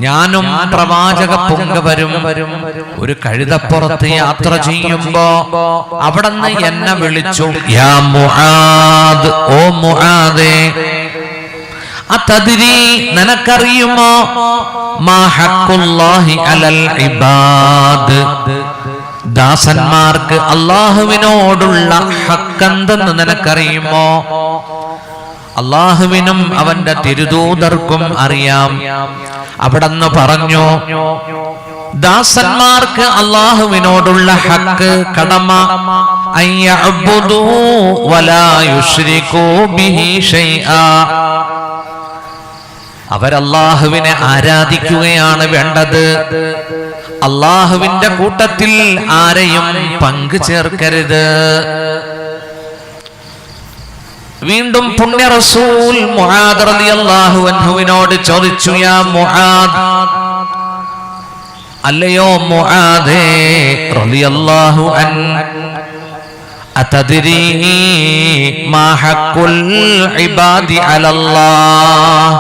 ഞാനും പ്രവാചക പുങ്കവരും ഒരു കഴുതപ്പുറത്ത് യാത്ര ചെയ്യുമ്പോ അവിടുന്ന് എന്നെ വിളിച്ചു, യാ മുആദ്, ഓ മുആദേ, അതദ്രി, നിനക്കറിയുമോ, മാ ഹഖ്ഖുല്ലാഹി അലൽ ഇബാദ്, ദാസന്മാർക്ക് അല്ലാഹുവിനോടുള്ള ഹഖെന്തെന്ന് നിനക്കറിയുമോ? അല്ലാഹുവിനും അവന്റെ തിരുദൂതർക്കും അറിയാം. അവിടെന്ന് പറഞ്ഞു, ദാസന്മാർക്ക് അല്ലാഹുവിനോടുള്ള ഹഖ്, കടമ, അയ്യഅബ്ദു വലാ യുശ്രികൂ ബിഹി ശൈആ, അവരല്ലാഹുവിനെ ആരാധിക്കുകയാണ് വേണ്ടത്. അല്ലാഹുവിന്റെ കൂട്ടത്തിൽ ആരെയും പങ്കു ചേർക്കരുത്. വീണ്ടും പുണ്യ റസൂൽ മുആദ് റളിയല്ലാഹു അൻഹുവിനോട് ചോദിച്ചു, യാ മുആദ്, അല്ലയോ മുആദേ റളിയല്ലാഹു അൻ, അതദ്രി മാ ഹഖ്ഖുൽ ഇബാദി അലല്ലാഹ്,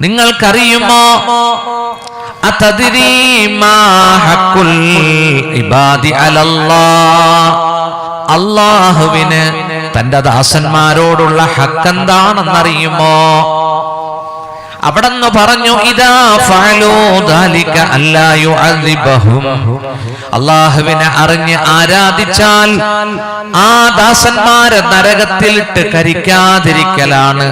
നിങ്ങൾക്കറിയുമോ, അതദ്രി മാ ഹഖ്ഖുൽ ഇബാദി അലല്ലാഹ്, അല്ലാഹുവിന് തന്റെ ദാസന്മാരോടുള്ള ഹഖ് എന്താണെന്നറിയുമോ? അവിടെന്ന് പറഞ്ഞു, ഇദാ ഫഅലൂ ദാലിക അല്ലാ യുഅദിബഹും, അല്ലാഹുവിനെ അറിഞ്ഞ് ആരാധിച്ചാൽ ആ ദാസന്മാരെ നരകത്തിലിട്ട് കരിക്കാതിരിക്കലാണ്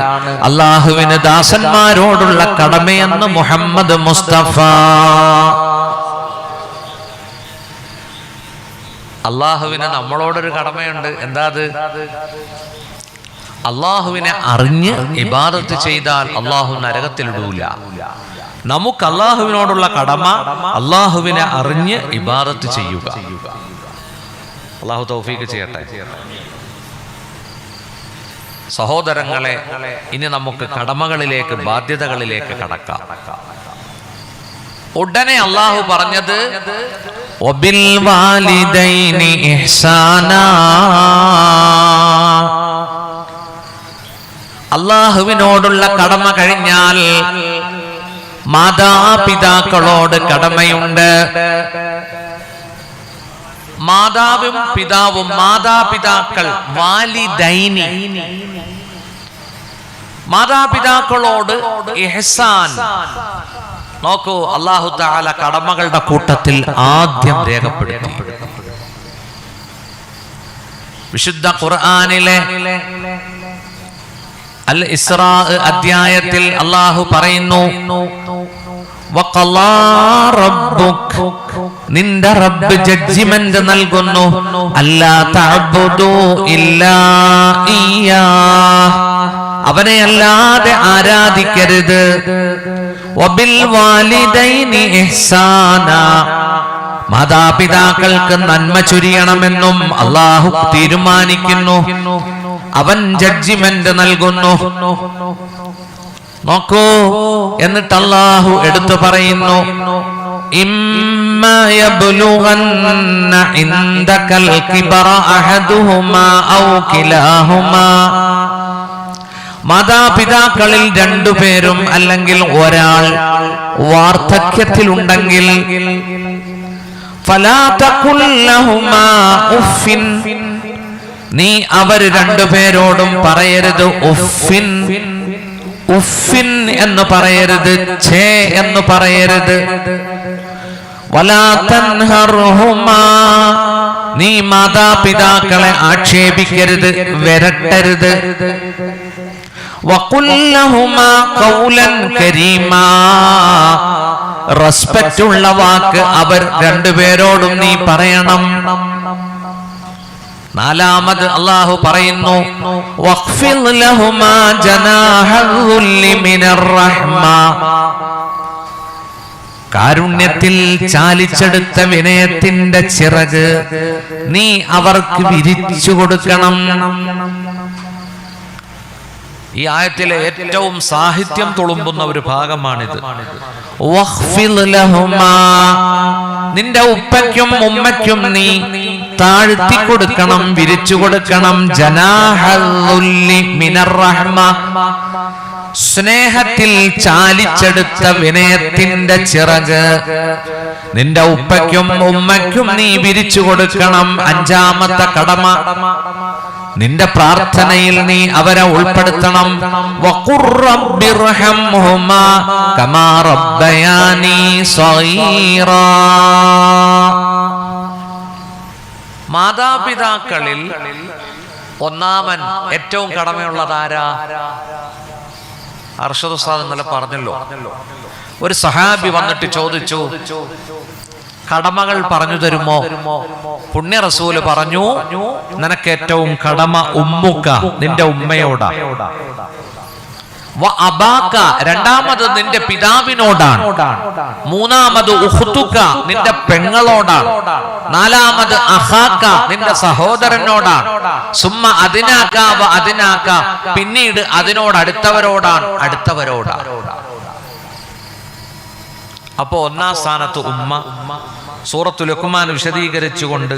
അല്ലാഹുവിന് ദാസന്മാരോടുള്ള കടമയെന്ന് മുഹമ്മദ് മുസ്തഫ. അല്ലാഹുവിന് നമ്മളോടൊരു കടമയുണ്ട്. എന്താ അത്? അല്ലാഹുവിനെ അറിഞ്ഞ് ഇബാദത്ത് ചെയ്താൽ അല്ലാഹു നരകത്തിലിടൂല. നമുക്ക് അല്ലാഹുവിനോടുള്ള കടമ അല്ലാഹുവിനെ അറിഞ്ഞ് ഇബാദത്ത് ചെയ്യുക. അല്ലാഹു തൗഫീഖ് ചെയ്യട്ടെ. സഹോദരങ്ങളെ, ഇനി നമുക്ക് കടമകളിലേക്ക്, ബാധ്യതകളിലേക്ക് കടക്കാം. ഉടനെ അല്ലാഹു പറഞ്ഞത്, വബിൽ വാലിദൈനി ഇഹ്സാനാ, അല്ലാഹുവിനോടുള്ള കടമ കഴിഞ്ഞാൽ മാതാപിതാക്കളോട് കടമയുണ്ട്. മാതാവും പിതാവും, മാതാപിതാക്കൾ, വാലിദൈനി, മാതാപിതാക്കളോട് ഇഹ്സാൻ. നോക്കൂ, അല്ലാഹു തആല കടമകളുടെ കൂട്ടത്തിൽ ആദ്യം രേഖപ്പെടുത്തി. വിശുദ്ധ ഖുർആനിലെ അൽ ഇസ്രാ അധ്യായത്തിൽ അല്ലാഹു പറയുന്നു, വഖലാ റബ്ബുക്, നിന്റെ റബ്ബ് ജഡ്ജിമെന്റ് നൽകുന്നു, അല്ലാ തഅബ്ദു ഇല്ലാ ഇയ്യാ, അവനെ അല്ലാതെ ആരാധിക്കരുത്. വബിൽ വാലിദൈനി ഇഹ്സാനാ, മാതാപിതാക്കൾക്ക് നന്മ ചൊരിയണമെന്നും അല്ലാഹു തീരുമാനിക്കുന്നു, അവൻ ജഡ്ജിമെന്റ് നൽകുന്നു. നോക്കൂ, എന്നിട്ട് അല്ലാഹു എടുത്തു പറയുന്നു, ഇമ്മാ യബ്ലുഗന്ന ഇൻദകൽ കിബറ അഹദുഹുമാ ഔ കിലാഹുമാ, മാതാപിതാക്കളിൽ രണ്ടുപേരും അല്ലെങ്കിൽ ഒരാൾ വാർദ്ധക്യത്തിലുണ്ടെങ്കിൽ, ഫലാ തഖുൽ ലഹുമാ ഉഫിൻ, നീ അവർ രണ്ടുപേരോടും പറയരുത് ഉഫിൻ, ഉഫിൻ എന്ന് പറയരുത്, ഛേ എന്ന് പറയരുത്. വലാ തൻഹർഹുമാ, നീ മാതാപിതാക്കളെ ആക്ഷേപിക്കരുത്, വിരട്ടരുത്. വഖുൽ ലഹുമാ ഖൗലൻ കരീമാ, റെസ്പെക്റ്റ് ഉള്ള വാക്ക് അവർ രണ്ടുപേരോടും നീ പറയണം. നാലാമത് അല്ലാഹു പറയുന്നു, വഖ്ഫിദ് ലഹുമാ ജനാഹൽ മിനർ റഹ്മ, കാരുണ്യത്തിൽ ചാലിച്ചെടുത്ത വിനയത്തിന്റെ ചിറക് നീ അവർക്ക് വിരിച്ചു കൊടുക്കണം. ഈ ആയത്തിലെ ഏറ്റവും സാഹിത്യം തുളുമ്പുന്ന ഒരു ഭാഗമാണിത്. വഖ്ഫിദ് ലഹുമാ, നിന്റെ ഉപ്പയ്ക്കും ഉമ്മയ്ക്കും നീ താഴ്ത്തി കൊടുക്കണം, വിരിച്ചു കൊടുക്കണം. ജനാഹൽ മിനർ റഹ്മ, സ്നേഹത്തിൽ ചാലിച്ചെടുത്ത വിനയത്തിന്റെ ചിറക് നിന്റെ ഉപ്പയ്ക്കും ഉമ്മയ്ക്കും നീ വിരിച്ചു കൊടുക്കണം. അഞ്ചാമത്തെ കടമ, നിന്റെ പ്രാർത്ഥനയിൽ നീ അവരെ ഉൾപ്പെടുത്തണം. വഖുർ റബ്ബിർഹംഹുമാ കമാ റബ്ബയാനി സഗീറാ. മാതാപിതാക്കളിൽ ഒന്നാമൻ ഏറ്റവും കടമയുള്ളതാരാ? അർഷദ് ഉസ്താദ് ഇന്നലെ പറഞ്ഞല്ലോ, ഒരു സഹാബി വന്നിട്ട് ചോദിച്ചു, കടമകൾ പറഞ്ഞു തരുമോ? പുണ്യ റസൂല് പറഞ്ഞു, നിനക്ക് ഏറ്റവും കടമ ഉമ്മുക്ക, നിന്റെ ഉമ്മയോടാ. അബാക്ക, രണ്ടാമത് നിന്റെ പിതാവിനോടാണ്. മൂന്നാമത് ഉഖ്തുക, നിന്റെ പെങ്ങളോടാണ്. നാലാമത് അഹാക്ക, നിന്റെ സഹോദരനോടാണ്. സുമ്മ അതിനാക്ക വ അതിനാക്ക, പിന്നീട് അതിനോടടുത്തവരോടാണ്, അടുത്തവരോടാണ്. അപ്പോ ഒന്നാം സ്ഥാനത്ത് ഉമ്മ. സൂറത്തുൽ ലുഖ്മാൻ വിശദീകരിച്ചുകൊണ്ട്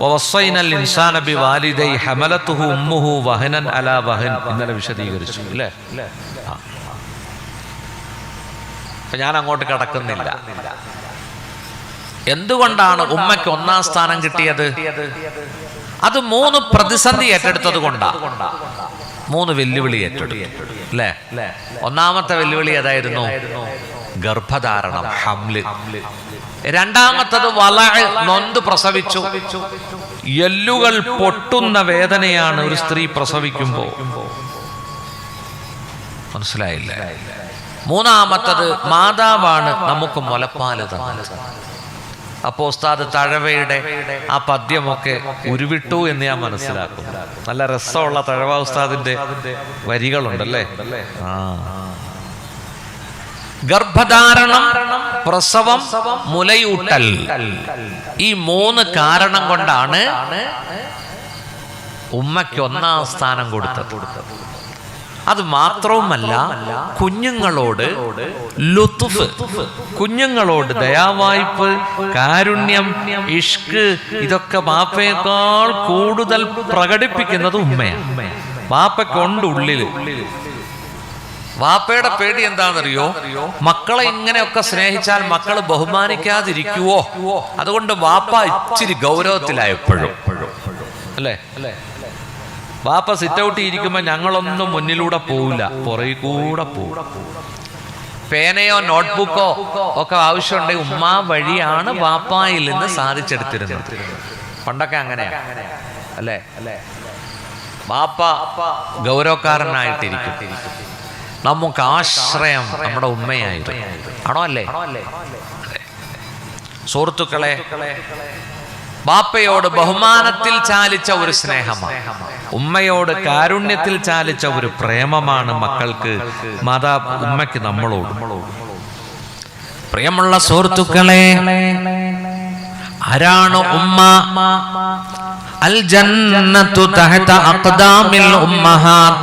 വവസ്സൈനൽ ഇൻസാന ബിവാലിദൈ ഹമലതുഹു ഉമ്മുഹു വഹനൻ അലാ വഹൻ ഇന്നലെ വിശദീകരിച്ചു അല്ലേ? ഞാൻ അങ്ങോട്ട് കടക്കുന്നില്ല. എന്തുകൊണ്ടാണ് ഉമ്മയ്ക്ക് ഒന്നാം സ്ഥാനം കിട്ടിയത്? അത് 3 പ്രതിസന്ധി ഏറ്റെടുത്തത് കൊണ്ടാണ്. 3 വെല്ലുവിളി ഏറ്റെടുത്തു അല്ലേ? ഒന്നാമത്തെ വെല്ലുവിളി ഏതായിരുന്നു? ഗർഭധാരണം, ഹംല്. രണ്ടാമത്തത് വളഅ്, നൊന്ത് പ്രസവിച്ചു. എല്ലുകൾ പൊട്ടുന്ന വേദനയാണ് ഒരു സ്ത്രീ പ്രസവിക്കുമ്പോൾ. മനസ്സിലായില്ല? മൂന്നാമത്തത് മാതാവാണ് നമുക്ക് മുലപ്പാല് തന്നത്. അപ്പോ ഉസ്താദ് തഴവയുടെ ആ പദ്യമൊക്കെ ഉരുവിട്ടു എന്ന് ഞാൻ മനസ്സിലാക്കുന്നു. നല്ല രസമുള്ള തഴവ ഉസ്താദിന്റെ വരികളുണ്ടല്ലേ? ഗർഭധാരണം, പ്രസവം, മുലയൂട്ടൽ, ഈ 3 കാരണം കൊണ്ടാണ് ഉമ്മയ്ക്ക് ഒന്നാം സ്ഥാനം കൊടുത്തത്. അത് മാത്രവുമല്ല, കുഞ്ഞുങ്ങളോട് ലുത്ഫ്, കുഞ്ഞുങ്ങളോട് ദയാവായ്പ്, കാരുണ്യം, ഇഷ്ക്, ഇതൊക്കെ ബാപ്പയേക്കാൾ കൂടുതൽ പ്രകടിപ്പിക്കുന്നത് ഉമ്മയാണ്. ബാപ്പയ്ക്കുണ്ട് ഉള്ളില്. വാപ്പയുടെ പേടി എന്താണെന്നറിയോ? മക്കളെ ഇങ്ങനെയൊക്കെ സ്നേഹിച്ചാൽ മക്കള് ബഹുമാനിക്കാതിരിക്കുവോ? അതുകൊണ്ട് വാപ്പ ഇച്ചിരി ഗൗരവത്തിലായപ്പോഴും അല്ലേ? വാപ്പ സിറ്റ് ഔട്ട് ഇരിക്കുമ്പോ ഞങ്ങളൊന്നും മുന്നിലൂടെ പോവില്ല, പുറകിൽ കൂടെ പോകും. പേനയോ നോട്ട്ബുക്കോ ഒക്കെ ആവശ്യമുണ്ടെങ്കിൽ ഉമ്മാ വഴിയാണ് വാപ്പായിൽ നിന്ന് സാധിച്ചെടുത്തിരുന്നത്. പണ്ടൊക്കെ അങ്ങനെയാ അല്ലേ? വാപ്പ ഗൗരവക്കാരനായിട്ടിരിക്കും. നമുക്ക് ആശ്രയം നമ്മുടെ ഉമ്മയായിരുന്നു. ആണോ അല്ലേ? സുഹൃത്തുക്കളെ, ബാപ്പയോട് ബഹുമാനത്തിൽ ചാലിച്ച ഒരു സ്നേഹമാണ്, ഉമ്മയോട് കാരുണ്യത്തിൽ ചാലിച്ച ഒരു പ്രേമമാണ് മക്കൾക്ക്, ഉമ്മയ്ക്ക് നമ്മളോട്. പ്രിയമുള്ള സുഹൃത്തുക്കളെ, ആരാണ് ഉമ്മ? അൽ ജന്നത്തു തഹത അഖ്ദാമിൽ ഉമ്മഹാത്ത്,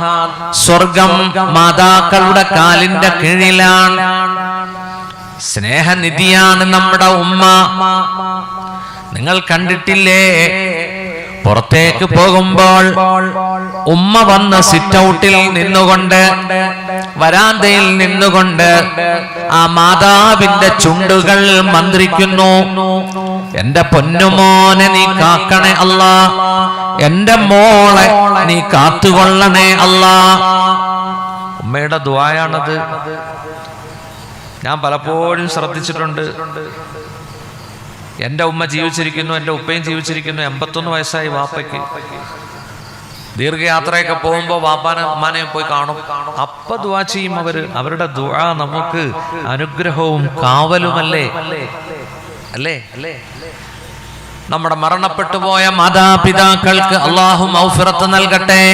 സ്വർഗം മാതാക്കളുടെ കാലിന്റെ കീഴിലാണ്. സ്നേഹനിധിയാണ് നമ്മുടെ ഉമ്മ. നിങ്ങൾ കണ്ടിട്ടില്ലേ, പുറത്തേക്ക് പോകുമ്പോൾ ഉമ്മ വന്ന് സിറ്റ് ഔട്ടിൽ നിന്നുകൊണ്ട്, വരാന്തയിൽ നിന്നുകൊണ്ട് ആ മാതാവിന്റെ ചുണ്ടുകൾ മന്ത്രിക്കുന്നു. എന്റെ പൊന്നുമോനെ നീ കാക്കണേ അല്ലാ, എന്റെ മോളെ നീ കാത്തുകൊള്ളണേ അല്ലാ. ഉമ്മയുടെ ദുആയാണത്. ഞാൻ പലപ്പോഴും ശ്രദ്ധിച്ചിട്ടുണ്ട്. എൻ്റെ ഉമ്മ ജീവിച്ചിരിക്കുന്നു, എൻ്റെ ഉപ്പയും ജീവിച്ചിരിക്കുന്നു. 81 വയസ്സായി വാപ്പയ്ക്ക്. ദീർഘയാത്രയൊക്കെ പോകുമ്പോൾ വാപ്പാനെ ഉമ്മാനെ പോയി കാണും. അപ്പൊ ദുആ ചെയ്യും അവരുടെ ദുആ നമുക്ക് അനുഗ്രഹവും കാവലുമല്ലേ? അല്ലേ? നമ്മുടെ മരണപ്പെട്ടുപോയ മാതാപിതാക്കൾക്ക് അല്ലാഹു മഗ്ഫിറത്ത് നൽകട്ടെ.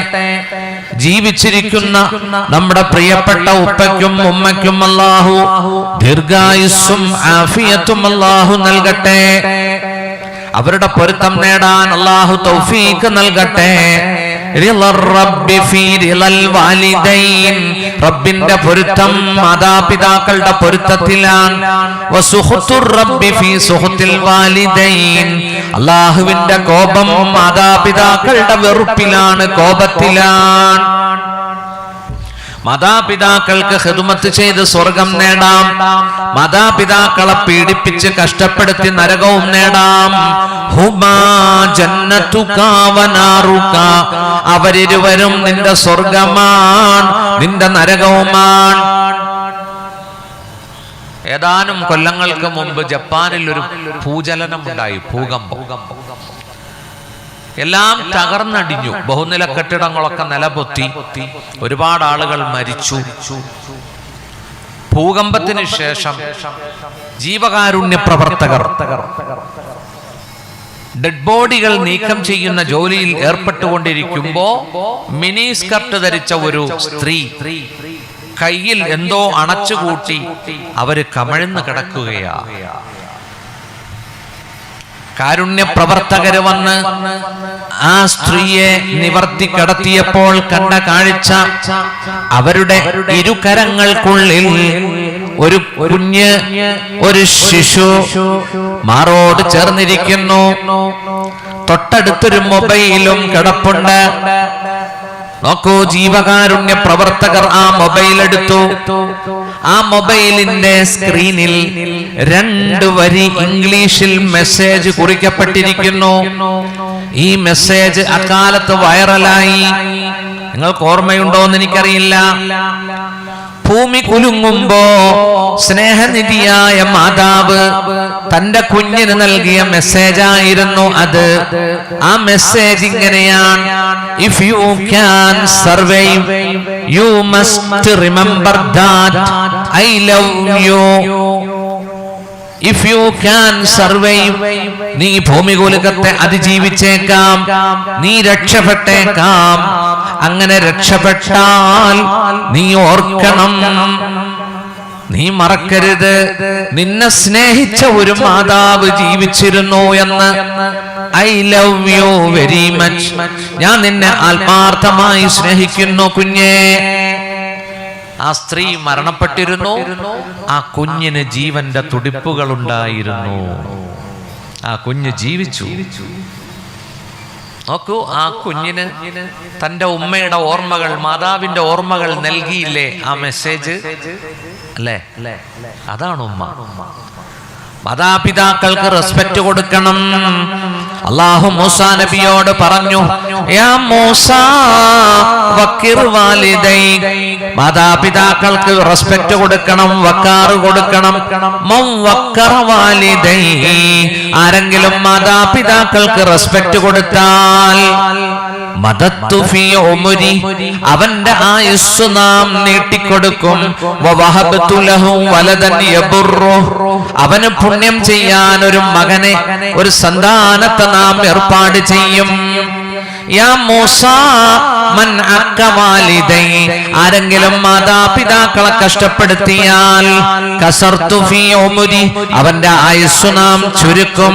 ജീവിച്ചിരിക്കുന്ന നമ്മുടെ പ്രിയപ്പെട്ട ഉപ്പയ്ക്കും ഉമ്മയ്ക്കും അല്ലാഹു ദീർഘായുസ്സും ആഫിയത്തും അല്ലാഹു നൽകട്ടെ. അവരുടെ പൊരുത്തം നേടാൻ അല്ലാഹു തൗഫീഖ് നൽകട്ടെ. റബ്ബിന്റെ പൊരുത്തം മാതാപിതാക്കളുടെ പൊരുത്തത്തിലാണ്. അല്ലാഹുവിന്റെ കോപം മാതാപിതാക്കളുടെ വെറുപ്പിലാണ്, കോപത്തിലാണ്. മാതാപിതാക്കൾക്ക് ഖിദ്മത്ത് ചെയ്ത് സ്വർഗം നേടാം, മാതാപിതാക്കളെ പീഡിപ്പിച്ച് കഷ്ടപ്പെടുത്തി നരകവും നേടാം. ഹുമാ ജന്നതുക വനാറുക, അവരിരുവരും നിന്റെ സ്വർഗമാണ്, നിന്റെ നരകവുമാണ്. ഏതാനും കൊല്ലങ്ങൾക്ക് മുമ്പ് ജപ്പാനിൽ ഒരു ഭൂചലനം ഉണ്ടായി, ഭൂകമ്പം. എല്ലാം തകർന്നടിഞ്ഞു, ബഹുനില കെട്ടിടങ്ങളൊക്കെ നിലപൊത്തി, ഒരുപാട് ആളുകൾ മരിച്ചു. ഭൂകമ്പത്തിന് ശേഷം ജീവകാരുണ്യ പ്രവർത്തകർ ഡെഡ് ബോഡികൾ നീക്കം ചെയ്യുന്ന ജോലിയിൽ ഏർപ്പെട്ടുകൊണ്ടിരിക്കുമ്പോ മിനി സ്കർട്ട് ധരിച്ച ഒരു സ്ത്രീ കയ്യിൽ എന്തോ അണച്ചുകൂട്ടി അവര് കമഴ്ന്ന് കിടക്കുകയാ. കാരുണ്യ പ്രവർത്തകര് വന്ന് ആ സ്ത്രീയെ നിവർത്തി കിടത്തിയപ്പോൾ കണ്ട കാഴ്ച, അവരുടെ ഇരുകരങ്ങൾക്കുള്ളിൽ ഒരു കുഞ്ഞ്, ഒരു ശിശു മാറോട് ചേർന്നിരിക്കുന്നു. തൊട്ടടുത്തൊരു മൊബൈലും കിടപ്പുണ്ട്. നോക്കൂ, ജീവകാരുണ്യ പ്രവർത്തകർ ആ മൊബൈൽ എടുത്തു. ആ മൊബൈലിന്റെ സ്ക്രീനിൽ 2 വരി ഇംഗ്ലീഷിൽ മെസ്സേജ് കുറിക്കപ്പെട്ടിരിക്കുന്നു. ഈ മെസ്സേജ് അക്കാലത്ത് വൈറലായി. നിങ്ങൾക്ക് ഓർമ്മയുണ്ടോ എന്ന് എനിക്കറിയില്ല. ഭൂമി കുലുങ്ങുമ്പോ സ്നേഹനിധിയായ മാതാവ് തന്റെ കുഞ്ഞിന് നൽകിയ മെസ്സേജായിരുന്നു അത്. ആ മെസ്സേജ് ഇങ്ങനെയാണ്: if you can survive you must remember that I love you. If you can survive, നീ ഭൂമികുലുക്കത്തെ അതിജീവിച്ചേക്കാം, നീ രക്ഷപ്പെട്ടേക്കാം. അങ്ങനെ രക്ഷപ്പെട്ടാൽ നീ ഓർക്കണം, നീ മറക്കരുത്, നിന്നെ സ്നേഹിച്ച ഒരു മാതാവ് ജീവിച്ചിരുന്നു എന്ന്. I love you very much, ഞാൻ നിന്നെ ആത്മാർത്ഥമായി സ്നേഹിക്കുന്നു കുഞ്ഞേ. ആ സ്ത്രീ മരണപ്പെട്ടിരുന്നു. ആ കുഞ്ഞിന് ജീവന്റെ തുടിപ്പുകൾ ഉണ്ടായിരുന്നു. ആ കുഞ്ഞ് ജീവിച്ചു. നോക്കൂ, ആ കുഞ്ഞിന് തന്റെ ഉമ്മയുടെ ഓർമ്മകൾ, മാതാവിന്റെ ഓർമ്മകൾ നൽകിയില്ലേ ആ മെസ്സേജ്? അല്ലേ? അതാണ് ഉമ്മ. മാതാപിതാക്കൾക്ക് റെസ്പെക്ട് കൊടുക്കണം. അല്ലാഹു മൂസാ നബിയോട് പറഞ്ഞു, യാ മൂസാ വക്കിർ വാലിദൈക്, മാതാപിതാക്കൾക്ക് റെസ്പെക്ട് കൊടുക്കണം, വക്കാറ് കൊടുക്കണം. മൻ വക്കറ വാലിദൈഹി, ആരെങ്കിലും മാതാപിതാക്കൾക്ക് റെസ്പെക്ട് കൊടുത്താൽ മദത്തു ഫീ ഉമരി, അവന്റെ ആയുസ്സ് നാം നീട്ടിക്കൊടുക്കും. വവഹബ്തു ലഹു വലദൻ യബുറു, അവന് പുണ്യം ചെയ്യാൻ ഒരു മകനെ, ഒരു സന്താനത്തെ നാം ഏർപ്പാട് ചെയ്യും. യാ മൂസാ മൻ അക്ക വാലിദൈ, ആരെങ്കിലും മാതാപിതാക്കളെ കഷ്ടപ്പെടുത്തിയാൽ കസർതു ഫീ ഉമരി, അവന്റെ ആയുസ്സ് നാം ചുരുക്കും.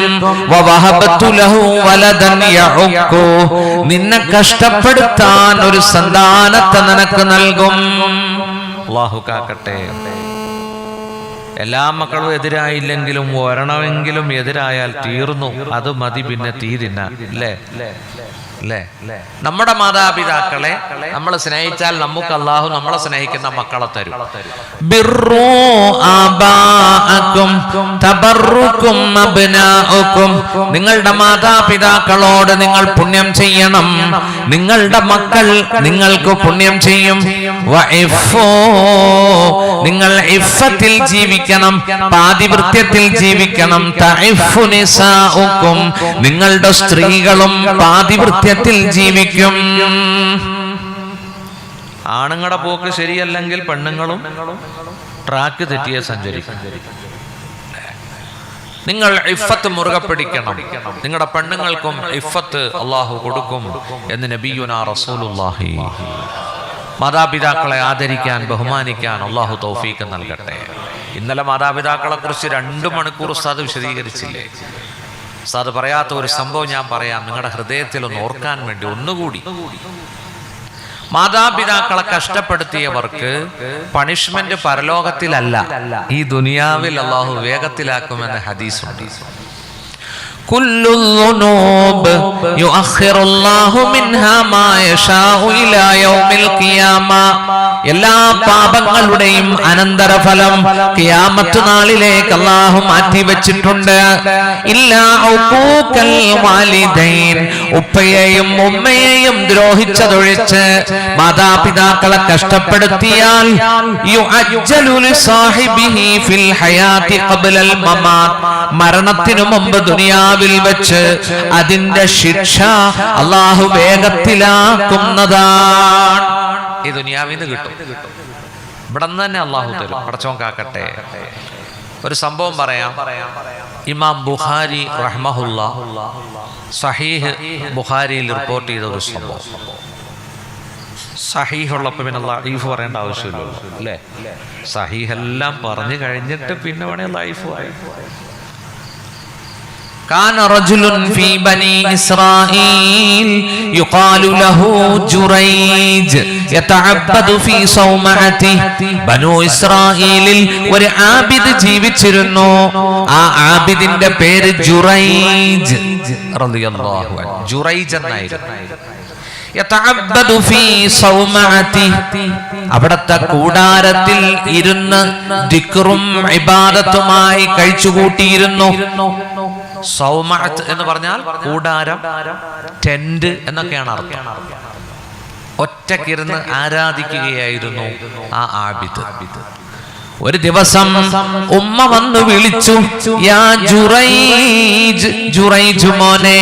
വവഹബ്തു ലഹു വലദൻ യഉഖു, നിന്നെ കഷ്ടപ്പെടുത്താൻ ഒരു സന്താനത്തെ നിനക്ക് നൽകും. അല്ലാഹു കാക്കട്ടെ. എല്ലാ മക്കളും എതിരായില്ലെങ്കിലും ഒരെണ്ണമെങ്കിലും എതിരായാൽ തീർന്നു, അത് മതി, പിന്നെ തീരില്ല. അല്ലേ? നമ്മുടെ മാതാപിതാക്കളെ നമ്മൾ സ്നേഹിച്ചാൽ നമുക്ക് അല്ലാഹു നമ്മളെ സ്നേഹിക്കുന്ന മക്കളെ തരും. ബിർറു ആബാഅകും തബറുക്കും അബ്നാഉകും, നിങ്ങളുടെ മാതാപിതാക്കളോട് നിങ്ങൾ പുണ്യം ചെയ്യണം, നിങ്ങളുടെ മക്കൾ നിങ്ങൾക്ക് പുണ്യം ചെയ്യും. വഇഫു, നിങ്ങൾ ഇഫ്ഫത്തിൽ ജീവിക്കണം, പാതിവൃത്യത്തിൽ ജീവിക്കണം. തഇഫു നിസാഉകും, നിങ്ങളുടെ സ്ത്രീകളും പാതിവൃത്യത്തിൽ ജീവിക്കും. ആണുങ്ങളുടെ പോക്ക് ശരിയല്ലെങ്കിൽ പെണ്ണുങ്ങളും ട്രാക്ക് തെറ്റിയെ സഞ്ചരിക്കും. നിങ്ങൾ ഇഫ്ഫത്ത് മുറുകെ പിടിക്കണം, നിങ്ങളുടെ പെണ്ണുങ്ങൾക്കും ഇഫ്ഫത്ത് അല്ലാഹു കൊടുക്കും എന്ന് നബിയുനാ റസൂലുള്ളാഹി. മാതാപിതാക്കളെ ആദരിക്കാൻ, ബഹുമാനിക്കാൻ അല്ലാഹു തൗഫീഖ് നൽകട്ടെ. ഇന്നലെ മാതാപിതാക്കളെ കുറിച്ച് 2 മണിക്കൂർ ഉസ്താദ് വിശദീകരിച്ചില്ലേ? ഉസ്താദ് പറയാത്ത ഒരു സംഭവം ഞാൻ പറയാം, നിങ്ങളുടെ ഹൃദയത്തിൽ ഒന്ന് ഓർക്കാൻ വേണ്ടി ഒന്നുകൂടി. മാതാപിതാക്കളെ കഷ്ടപ്പെടുത്തിയവർക്ക് പണിഷ്മെന്റ് പരലോകത്തിലല്ല, ഈ ദുനിയാവിൽ അല്ലാഹു വേഗത്തിലാക്കുമെന്ന ഹദീസുണ്ട്. കുല്ലു ദുനൂബ് യുഅഖിറുല്ലാഹു മിൻഹാ മാ യശാഉ ഇലാ യൗമിൽ ഖിയാമ, എല്ലാ പാപങ്ങളുടെയും അനന്തരഫലം ഖിയാമത്ത് നാളിലേക്ക് അല്ലാഹു മാറ്റിവെച്ചിട്ടുണ്ട്. ഇല്ലാ ഉഖൂഖൽ വാലിദൈൻ, ഉപ്പയെയും ഉമ്മയെയും ദ്രോഹിച്ചതൊഴിച്ച് മാതാപിതാക്കളെ കഷ്ടപ്പെടുത്തിയാൽ യുഅജ്ജലു ലിസാഹിബിഹി ഫിൽ ഹയാതി ഖബ്ലൽ മമാത്, മരണത്തിനു മുമ്പ് ദുനിയാവിൽ വെച്ച് അതിന്റെ ശിക്ഷ അല്ലാഹു വേഗത്തിലാക്കുന്നതാണ്. ഈ ദുനിയാവിന്ന് കിട്ടും, ഇവിടെ നിന്ന് തന്നെ അല്ലാഹു തരും. പടച്ചോൻ കാക്കട്ടെ. ഒരു സംഭവം പറയാം. ഇമാം ബുഖാരി റഹ്മഹുല്ലാഹ് സഹീഹ് ബുഖാരിയിൽ റിപ്പോർട്ട് ചെയ്ത ഒരു സംഭവം. സഹീഹ് ഉള്ളപ്പോൾ പിന്നെ ലൈഫ് പറയേണ്ട ആവശ്യമില്ലല്ലോ അല്ലേ? സഹീഹ് എല്ലാം പറഞ്ഞു കഴിഞ്ഞിട്ട് പിന്നെ വേണേ ലൈഫ് പറയും. كان رجل في بني إسرائيل يقال له جريج يتعبد في صومعته. ബനു ഇസ്രായേലിൽ ഒരു ആബിദ് ജീവിച്ചിരുന്നു. ആ ആബിദിന്റെ പേര് ജുറൈജ് റളിയല്ലാഹു അൻഹു. ജുറൈജ് എന്നായിരുന്നു. യതഅബ്ബദു ഫീ സൗമഅതി, അവിടത്തെ കൂടാരത്തിൽ ഇരുന്ന് ദിക്റും ഇബാദത്തുമായി കഴിച്ചുകൂട്ടിയിരുന്നു. സൗമഅത്ത് എന്ന് പറഞ്ഞാൽ കൂടാരം, ടെന്റ് എന്നൊക്കെയാണ് അർത്ഥം. ഒറ്റക്കിരുന്ന് ആരാധിക്കുകയായിരുന്നു ആ ആബിദ്. ഒരു ദിവസം ഉമ്മ വന്നു വിളിച്ചു, യാ ജുറൈജ്, ജുറൈജ് മോനെ.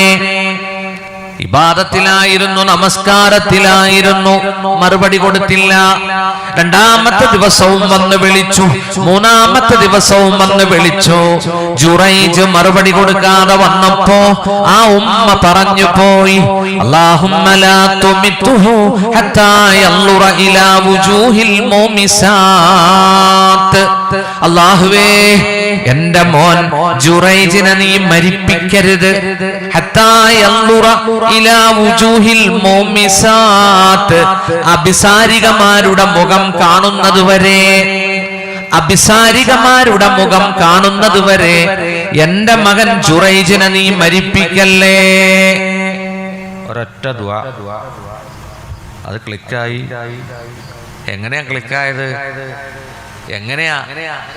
ഇബാദത്തിലായിരുന്നു, നമസ്കാരത്തിലായിരുന്നു, മറുപടി കൊടുത്തില്ല. രണ്ടാമത്തെ ദിവസവും വന്ന് വിളിച്ചു, മൂന്നാമത്തെ ദിവസവും വന്ന് വിളിച്ചു. ജുറൈജ് മറുപടി കൊടുക്കാതെ വന്നപ്പോ ആ ഉമ്മ പറഞ്ഞു പോയി, അല്ലാഹുമ്മ ലാ തുമിത്തുഹു ഹത്താ യൻളുറ ഇലാ വുജൂഹിൽ മുമിസാത്ത്. അല്ലാഹുവേ, എന്റെ മോൻ ജുറൈജിനെ നീ മരിപ്പിക്കരുത്. ഹത്താ യൻളുറ ഇലാ വുജൂഹിൽ മുമിസാത്ത്, അഭിസാരികമാരുടെ മുഖം കാണുന്നതുവരെ, അഭിസാരികമാരുടെ മുഖം കാണുന്നതുവരെ എന്റെ മകൻ ജുറൈജിനെ നീ മരിപ്പിക്കല്ലേ. ഒരൊറ്റ ദുആ, അത് ക്ലിക്കായി. എങ്ങനെയാ ക്ലിക്കായത്? എങ്ങനെയാ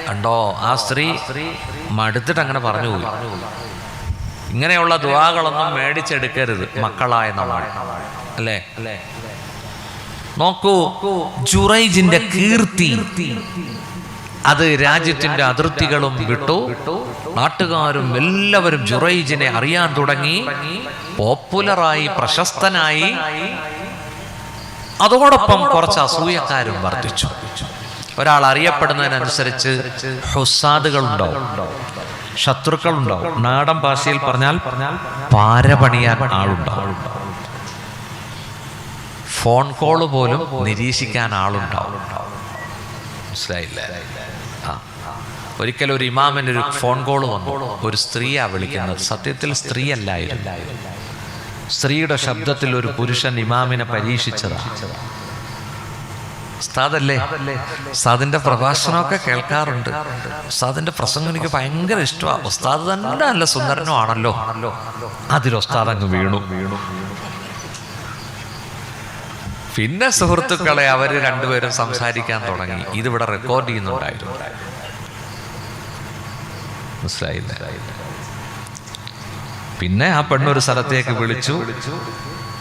കണ്ടോ? ആ സ്ത്രീ മടുത്തിട്ട് അങ്ങനെ പറഞ്ഞു പോയി. ഇങ്ങനെയുള്ള ദുആകളൊന്നും മേടിച്ചെടുക്കരുത് മക്കളായ നമ്മൾ, അല്ലേ? നോക്കൂ, ജുറൈജിന്റെ കീർത്തി അത് രാജ്യത്തിന്റെ അതിർത്തികളും വിട്ടു. നാട്ടുകാരും എല്ലാവരും ജുറൈജിനെ അറിയാൻ തുടങ്ങി. പോപ്പുലറായി, പ്രശസ്തനായി. അതോടൊപ്പം കുറച്ച് അസൂയക്കാരും വർദ്ധിച്ചു. ഒരാൾ അറിയപ്പെടുന്നതിനനുസരിച്ച് ഹുസാദുകളുണ്ടാവും, ശത്രുക്കളുണ്ടാവും. നാടൻ ഭാഷയിൽ പറഞ്ഞാൽ പാര പണിയാൻ ആളുണ്ടാവും. ഫോൺ കോള് പോലും നിരീക്ഷിക്കാൻ ആളുണ്ടാവും. മനസ്സിലായില്ല? ഒരിക്കൽ ഒരു ഇമാമിന് ഒരു ഫോൺ കോള് വന്നു. ഒരു സ്ത്രീയാ വിളിക്കുന്നത്. സത്യത്തിൽ സ്ത്രീ അല്ലായിരുന്നു. സ്ത്രീയുടെ ശബ്ദത്തിൽ ഒരു പുരുഷൻ ഇമാമിനെ പരീക്ഷിച്ചതാണ്. ഉസ്താദല്ലേ? ഉസ്താദിന്റെ പ്രഭാഷണമൊക്കെ കേൾക്കാറുണ്ട്. ഉസ്താദിന്റെ പ്രസംഗം എനിക്ക് ഭയങ്കര ഇഷ്ടമാണ്. ഉസ്താദ് തന്നെ നല്ല സുന്ദരനോ ആണല്ലോ. അതിൽ ഉസ്താദ് അങ്ങ് വീണു. പിന്നെ സുഹൃത്തുക്കളെ അവര് രണ്ടുപേരും സംസാരിക്കാൻ തുടങ്ങി. ഇതിവിടെ റെക്കോർഡ് ചെയ്യുന്നുണ്ടായിരുന്നു. മനസ്സിലായില്ല? പിന്നെ ആ പെണ്ണൊരു സ്ഥലത്തേക്ക് വിളിച്ചു.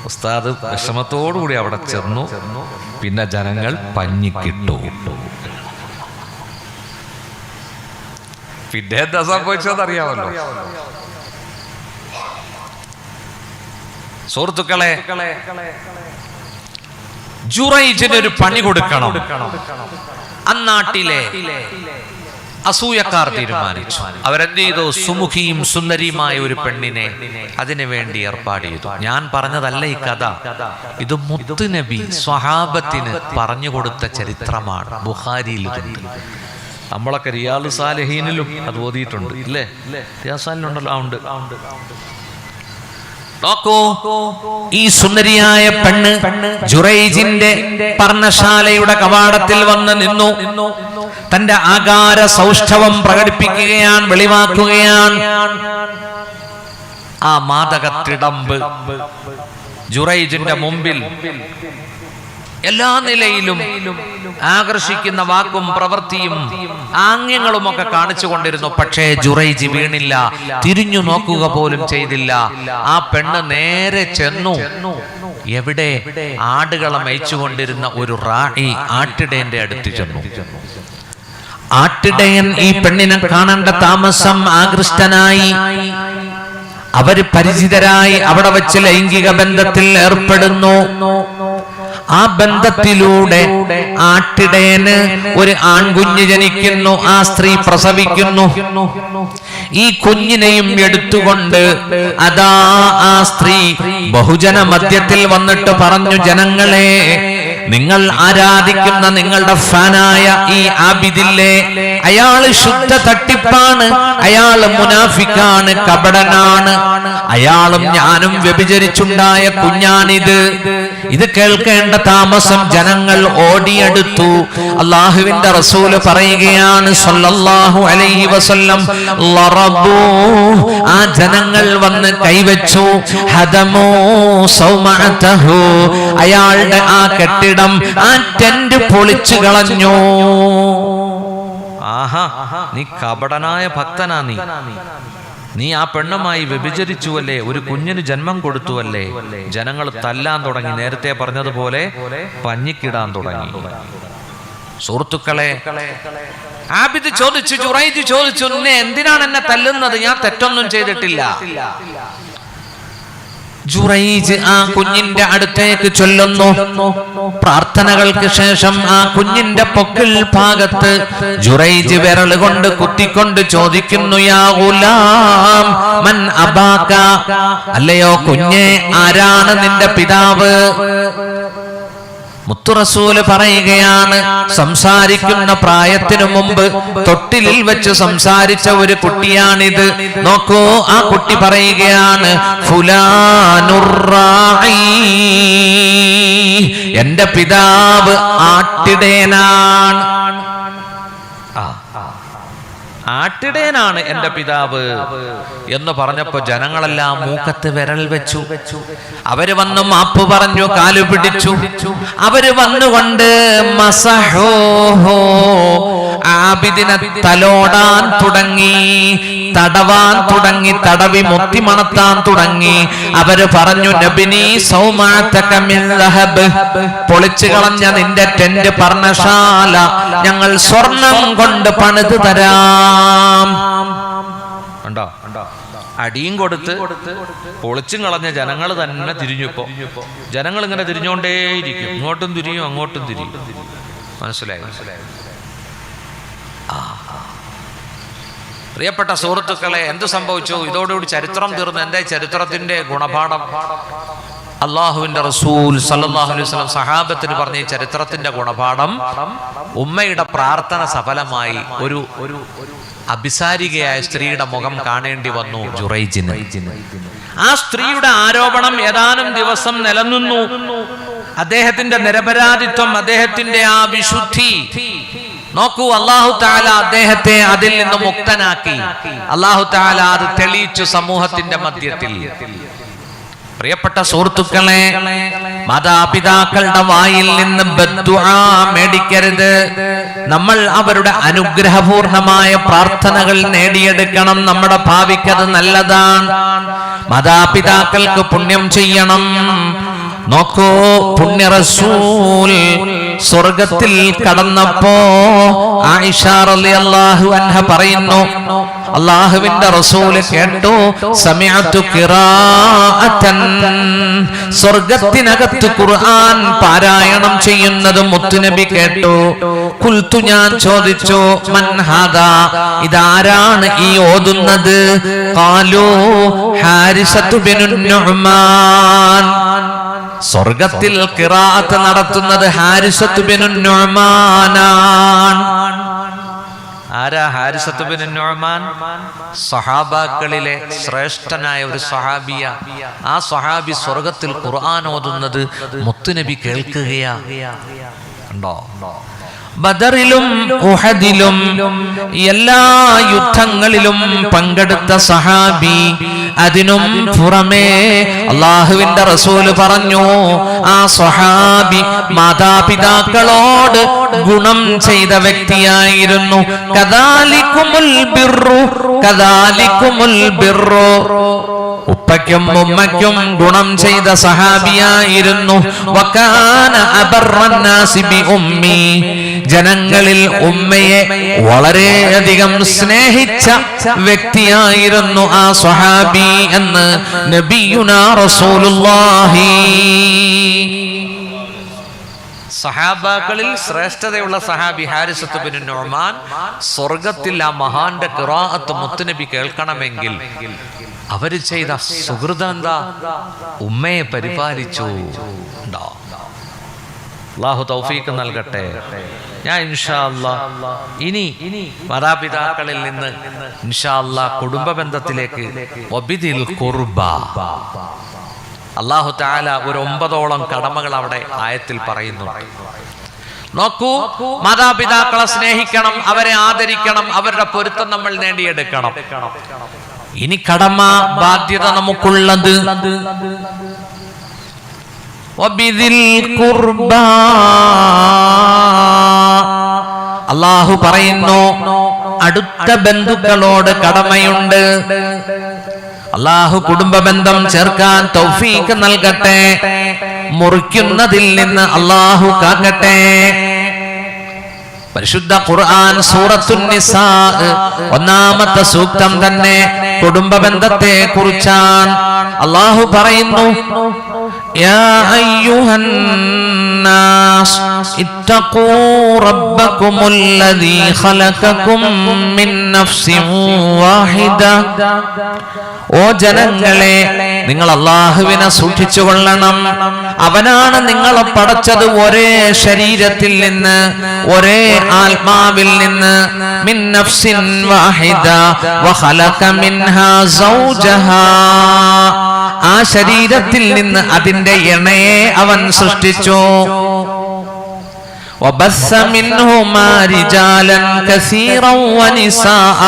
ഉസ്താദ് വിഷമത്തോടുകൂടി അവിടെ ചെന്നു. പിന്നെ ജനങ്ങൾ പഞ്ഞിക്കിട്ടു. പിന്നെ എന്താ സംഭവിച്ചതറിയാമല്ലോ സുഹൃത്തുക്കളെ. ജുറൈജിന് ഒരു പണി കൊടുക്കണം. അന്നാട്ടിലെ അസൂയക്കാർ തീരുമാനിച്ചു. അവരെന്ത് ചെയ്തു? സുമുഖിയും സുന്ദരിയുമായ ഒരു പെണ്ണിനെ അതിനു വേണ്ടി ഏർപ്പാട് ചെയ്തു. ഞാൻ പറഞ്ഞതല്ല ഈ കഥ. ഇത് മുത്ത് നബി സ്വഹാബത്തിന് പറഞ്ഞു കൊടുത്ത ചരിത്രമാണ്. ബുഖാരിയിൽ ഇതുണ്ട്. നമ്മളൊക്കെ റിയാദ് സാലിഹീനിലും അത് ഓതിയിട്ടുണ്ട്, ഇല്ലേ? റിയാദ് സാലിഹിലുണ്ടല്ലോ. ഉണ്ട്. നോക്കൂ, ഈ സുന്ദരിയായ പെണ്ണ് ജുറൈജിന്റെ പർണശാലയുടെ കവാടത്തിൽ വന്ന് നിന്നു. തന്റെ ആകാര സൗഷ്ഠവം പ്രകടിപ്പിക്കുകയാണ്, വെളിവാക്കുകയാണ്. ആ മാദക തിടമ്പ് ജുറൈജിന്റെ മുമ്പിൽ എല്ലാ നിലയിലും ആകർഷിക്കുന്ന വാക്കും പ്രവൃത്തിയും ആംഗ്യങ്ങളും ഒക്കെ കാണിച്ചു കൊണ്ടിരുന്നു. പക്ഷേ ജുറൈജ് വീണില്ല, തിരിഞ്ഞു നോക്കുക പോലും ചെയ്തില്ല. ആ പെണ്ണ് നേരെ ചെന്നു. എവിടെ? ആടുകളെ മേയിച്ചുകൊണ്ടിരുന്ന ഒരു റായി ആട്ടിടയന്റെ അടുത്ത് ചെന്നു. ആട്ടിടയൻ ഈ പെണ്ണിനെ കാണേണ്ട താമസം ആകൃഷ്ടനായി. അവര് പരിചിതരായി അവിടെ വെച്ച് ലൈംഗിക ബന്ധത്തിൽ ഏർപ്പെടുന്നു. ആ ബന്ധത്തിലൂടെ ആട്ടിടയന് ഒരു ആൺകുഞ്ഞ് ജനിക്കുന്നു. ആ സ്ത്രീ പ്രസവിക്കുന്നു. ഈ കുഞ്ഞിനെയും എടുത്തുകൊണ്ട് അതാ ആ സ്ത്രീ ബഹുജന മധ്യത്തിൽ വന്നിട്ട് പറഞ്ഞു, ജനങ്ങളെ, നിങ്ങൾ ആരാധിക്കുന്ന നിങ്ങളുടെ ഫാനായ ഈ ആബിദില്ലേ, അയാള് ശുദ്ധ തട്ടിപ്പാണ്, അയാള് മുനാഫിക്കാണ്, കപടനാണ്, അയാളും ഞാനും വ്യഭിചരിച്ചുണ്ടായ കുഞ്ഞാണിത്. ഇത് കേൾക്കേണ്ട താമസം ജനങ്ങൾ ഓടിയെടുത്തു. അല്ലാഹുവിന്റെ റസൂല് പറയുകയാണ് സല്ലല്ലാഹു അലൈഹി വസല്ലം, ലറബൂ, ആ ജനങ്ങൾ വന്ന് കൈവച്ചു, ഹദമൂ സൗമഅതഹു, അയാളുടെ ആ കെട്ടിടം, ആ ടെന്റ് പൊളിച്ചു കളഞ്ഞു. ആഹാ, നീ കപടനായ ഭക്തനാ, നീ ആ പെണ്ണുമായി വ്യഭിചരിച്ചുവല്ലേ, ഒരു കുഞ്ഞിന് ജന്മം കൊടുത്തുവല്ലേ. ജനങ്ങൾ തല്ലാൻ തുടങ്ങി. നേരത്തെ പറഞ്ഞതുപോലെ പഞ്ഞിക്കിടാൻ തുടങ്ങി. സുഹൃത്തുക്കളെ, ആബിദ് ചോദിച്ചു, ജുറൈജ് ചോദിച്ചു, നിന്നെ എന്തിനാണ് എന്നെ തല്ലുന്നത്? ഞാൻ തെറ്റൊന്നും ചെയ്തിട്ടില്ല. ജുറൈജ് ആ കുഞ്ഞിന്റെ അടുത്തേക്ക് ചൊല്ലുന്നു. പ്രാർത്ഥനകൾക്ക് ശേഷം ആ കുഞ്ഞിന്റെ പൊക്കിൾ ഭാഗത്ത് ജുറൈജ് വിരൽ കൊണ്ട് കുത്തിക്കൊണ്ട് ചോദിക്കുന്നു, യാ ഗുലാം മൻ അബാക, അല്ലയോ കുഞ്ഞെ, ആരാണ് നിന്റെ പിതാവ്? മുത്തുറസൂല് പറയുകയാണ്, സംസാരിക്കുന്ന പ്രായത്തിനു മുമ്പ് തൊട്ടിലിൽ വെച്ച് സംസാരിച്ച ഒരു കുട്ടിയാണിത്. നോക്കൂ, ആ കുട്ടി പറയുകയാണ്, ഫുലാനുർ റാഈ, എന്റെ പിതാവ് ആട്ടിടയനാണ്. ആട്ടിടയനാണ് എന്റെ പിതാവ് എന്ന് പറഞ്ഞപ്പോ ജനങ്ങളെല്ലാം മൂക്കത്ത് വിരൽ വെച്ചു. അവര് വന്നു മാപ്പ് പറഞ്ഞു, കാലു പിടിച്ചു. അവര് വന്നുകൊണ്ട് മസഹോഹോ, ആബിദിനെ തലോടാൻ തുടങ്ങി, തടവാൻ തുടങ്ങി, തടവി മുത്തി മണത്താൻ തുടങ്ങി. അവര് പറഞ്ഞു, നബിനി സൗമഅതക മിൻ ദഹബ്, പൊളിച്ചു കളഞ്ഞ നിന്റെ ടെന്റ് പർണശാല ഞങ്ങൾ സ്വർണം കൊണ്ട് പണിത് തരാം. ഉണ്ടോ? അടിയും കൊടുത്ത് പൊളിച്ചും കളഞ്ഞ ജനങ്ങൾ തന്നെ തിരിഞ്ഞുപ്പോ. ജനങ്ങൾ ഇങ്ങനെ തിരിഞ്ഞോണ്ടേയിരിക്കും, ഇങ്ങോട്ടും തിരിയും അങ്ങോട്ടും തിരിയും. മനസ്സിലായി? പ്രിയപ്പെട്ട സുഹൃത്തുക്കളെ, എന്ത് സംഭവിച്ചു? ഇതോടുകൂടി ചരിത്രം തീർന്നു. എന്താ ചരിത്രത്തിന്റെ ഗുണപാഠം? അള്ളാഹുവിന്റെ റസൂൽ സല്ലല്ലാഹു അലൈഹി വസല്ലം സഹാബത്തിന് പറഞ്ഞ ഈ ചരിത്രത്തിന്റെ ഗുണപാഠം, ഉമ്മയുടെ പ്രാർത്ഥന സഫലമായി ഒരു അഭിസാരികയായ സ്ത്രീയുടെ മുഖം കാണേണ്ടി വന്നു ജുറൈജിന്. ആ സ്ത്രീയുടെ ആരോപണം ഏതാനും ദിവസം നിലനിന്നു. അദ്ദേഹത്തിന്റെ നിരപരാധിത്വം, അദ്ദേഹത്തിന്റെ ആ വിശുദ്ധി നോക്കൂ, അല്ലാഹു തആല അദ്ദേഹത്തെ അതിൽ നിന്ന് മുക്തനാക്കി. അല്ലാഹു തആല അത് തെളിയിച്ചു സമൂഹത്തിന്റെ മധ്യത്തിൽ. പ്രിയപ്പെട്ട സുഹൃത്തുക്കളെ, മാതാപിതാക്കളുടെ വായിൽ നിന്ന് ബദ്ദുആ മേടിക്കരുത്. നമ്മൾ അവരുടെ അനുഗ്രഹപൂർണമായ പ്രാർത്ഥനകൾ നേടിയെടുക്കണം. നമ്മുടെ ഭാവിക്കത് നല്ലതാണ്. മാതാപിതാക്കൾക്ക് പുണ്യം ചെയ്യണം. നോക്കൂ, പുണ്യ റസൂൽ സ്വർഗത്തിൽ കടന്നപ്പോ ആയിഷ റളിയല്ലാഹു അൻഹ പറയുന്നു, അല്ലാഹുവിന്റെ റസൂൽ കേട്ടു, സമിഅതു ഖിറാഅതൻ, സ്വർഗത്തിനകത്ത് ഖുർആൻ പാരായണം ചെയ്യുന്നത് മുത്തുനബി കേട്ടു. ഖുൽതു, ഞാൻ ചോദിച്ചു, മൻ ഹാദാ, ഇതാരാണ് ഈ ഓതുന്നത്? ഖാലു ഹാരിസതു ബിനു നുഅ്മാൻ, സ്വർഗത്തിൽ ഖിറാഅത്ത് നടത്തുന്നത് ഹാരിസത്ത് ബിനു നുഅ്മാനാണ്. ആരാ ഹാരിസത്ത് ബിനു നുഅ്മാൻ? സഹാബാക്കളിലെ ശ്രേഷ്ഠനായ ഒരു സഹാബിയ. ആ സഹാബി സ്വർഗത്തിൽ ഖുർആൻ ഓതുന്നത് മുത്തുനബി കേൾക്കുകയാ. ഉണ്ടോ? ബദറിലും ഉഹദിലും എല്ലാ യുദ്ധങ്ങളിലും പങ്കെടുത്ത സഹാബി, അതിനും പുറമേ അല്ലാഹുവിന്റെ റസൂൽ പറഞ്ഞു, ആ സ്വഹാബി മാതാപിതാക്കളോട് ഗുണം ചെയ്ത വ്യക്തിയായിരുന്നു. കദാലികുമുൽ ബിർറു കദാലികുമുൽ ബിർറു, ഉപ്പയ്ക്കും ഉമ്മയ്ക്കും ഗുണം ചെയ്ത സഹാബിയായിരുന്നു. വകാന അബർറന്നാസി ബി ഉമ്മി, ജനങ്ങളിൽ ഉമ്മയെ വളരെയധികം സ്നേഹിച്ച വ്യക്തിയായിരുന്നു ആ സ്വഹാബി എന്ന് നബിയുനാ റസൂലുള്ളാഹി. സഹാബാക്കളിൽ ശ്രേഷ്ഠതയുള്ള സഹാബി ഹാരിസത്ത് ബിൻ നുഅ്മാൻ, സ്വർഗത്തിൽ ആ മഹാന്റെ ഖിറാഅത്ത് മുത്തുനബി കേൾക്കണമെങ്കിൽ അവര് ചെയ്ത സുഹൃതം എന്താ? ഉമ്മയെ പരിപാലിച്ചു. അല്ലാഹു തൗഫീഖ് നൽകട്ടെ. ഞാൻ ഇൻഷാ അല്ലാഹ് ഇനി മാതാപിതാക്കളിൽ നിന്ന് ഇൻഷാ അല്ലാഹ് കുടുംബ ബന്ധത്തിലേക്ക് വബിദിൽ ഖുർബ, അല്ലാഹു തആല ഒരു 9ഓളം കടമകൾ അവിടെ ആയത്തിൽ പറയുന്നു. നോക്കൂ, മാതാപിതാക്കളെ സ്നേഹിക്കണം, അവരെ ആദരിക്കണം, അവരുടെ പൊരുത്തം നമ്മൾ നേടിയെടുക്കണം. ഇനി കടമ ബാധ്യത നമുക്കുള്ളത് വബിദിൽ ഖുർബ. അല്ലാഹു പറയുന്നു, അടുത്ത ബന്ധുക്കളോട് കടമയുണ്ട്. അല്ലാഹു കുടുംബ ബന്ധം ചേർക്കാൻ തൗഫീഖ് നൽകട്ടെ, മുറിക്കുന്നതിൽ നിന്ന് അല്ലാഹു കാക്കട്ടെ. പരിശുദ്ധ ഖുർആൻ സൂറത്തുൻ നിസാ 1-ാമത്തെ സൂക്തം തന്നെ കുടുംബ ബന്ധത്തെ കുറിച്ചാണ്. അല്ലാഹു പറയുന്നു, യാ അയ്യുഹന്നാസ് ഇത്തഖൂ റബ്ബകുമുല്ലദീ ഖലഖകും മിൻ നഫ്സിൻ വാഹിദ. ഓ ജനങ്ങളെ, നിങ്ങൾ അല്ലാഹുവിനെ സൂക്ഷിച്ചുകൊള്ളണം. അവനാണ് നിങ്ങളെ പടച്ചത് ഒരേ ശരീരത്തിൽ നിന്ന്, ഒരേ ആത്മാവിൽ നിന്ന്. മിൻ നഫ്സിൻ വാഹിദ വഖലഖ മിൻഹാ സൗജഹാ, ആ ശരീരത്തിൽ നിന്ന് അതിന്റെ ഇണയെ അവൻ സൃഷ്ടിച്ചു. وبث منهما رجالا كثيرا ونساء,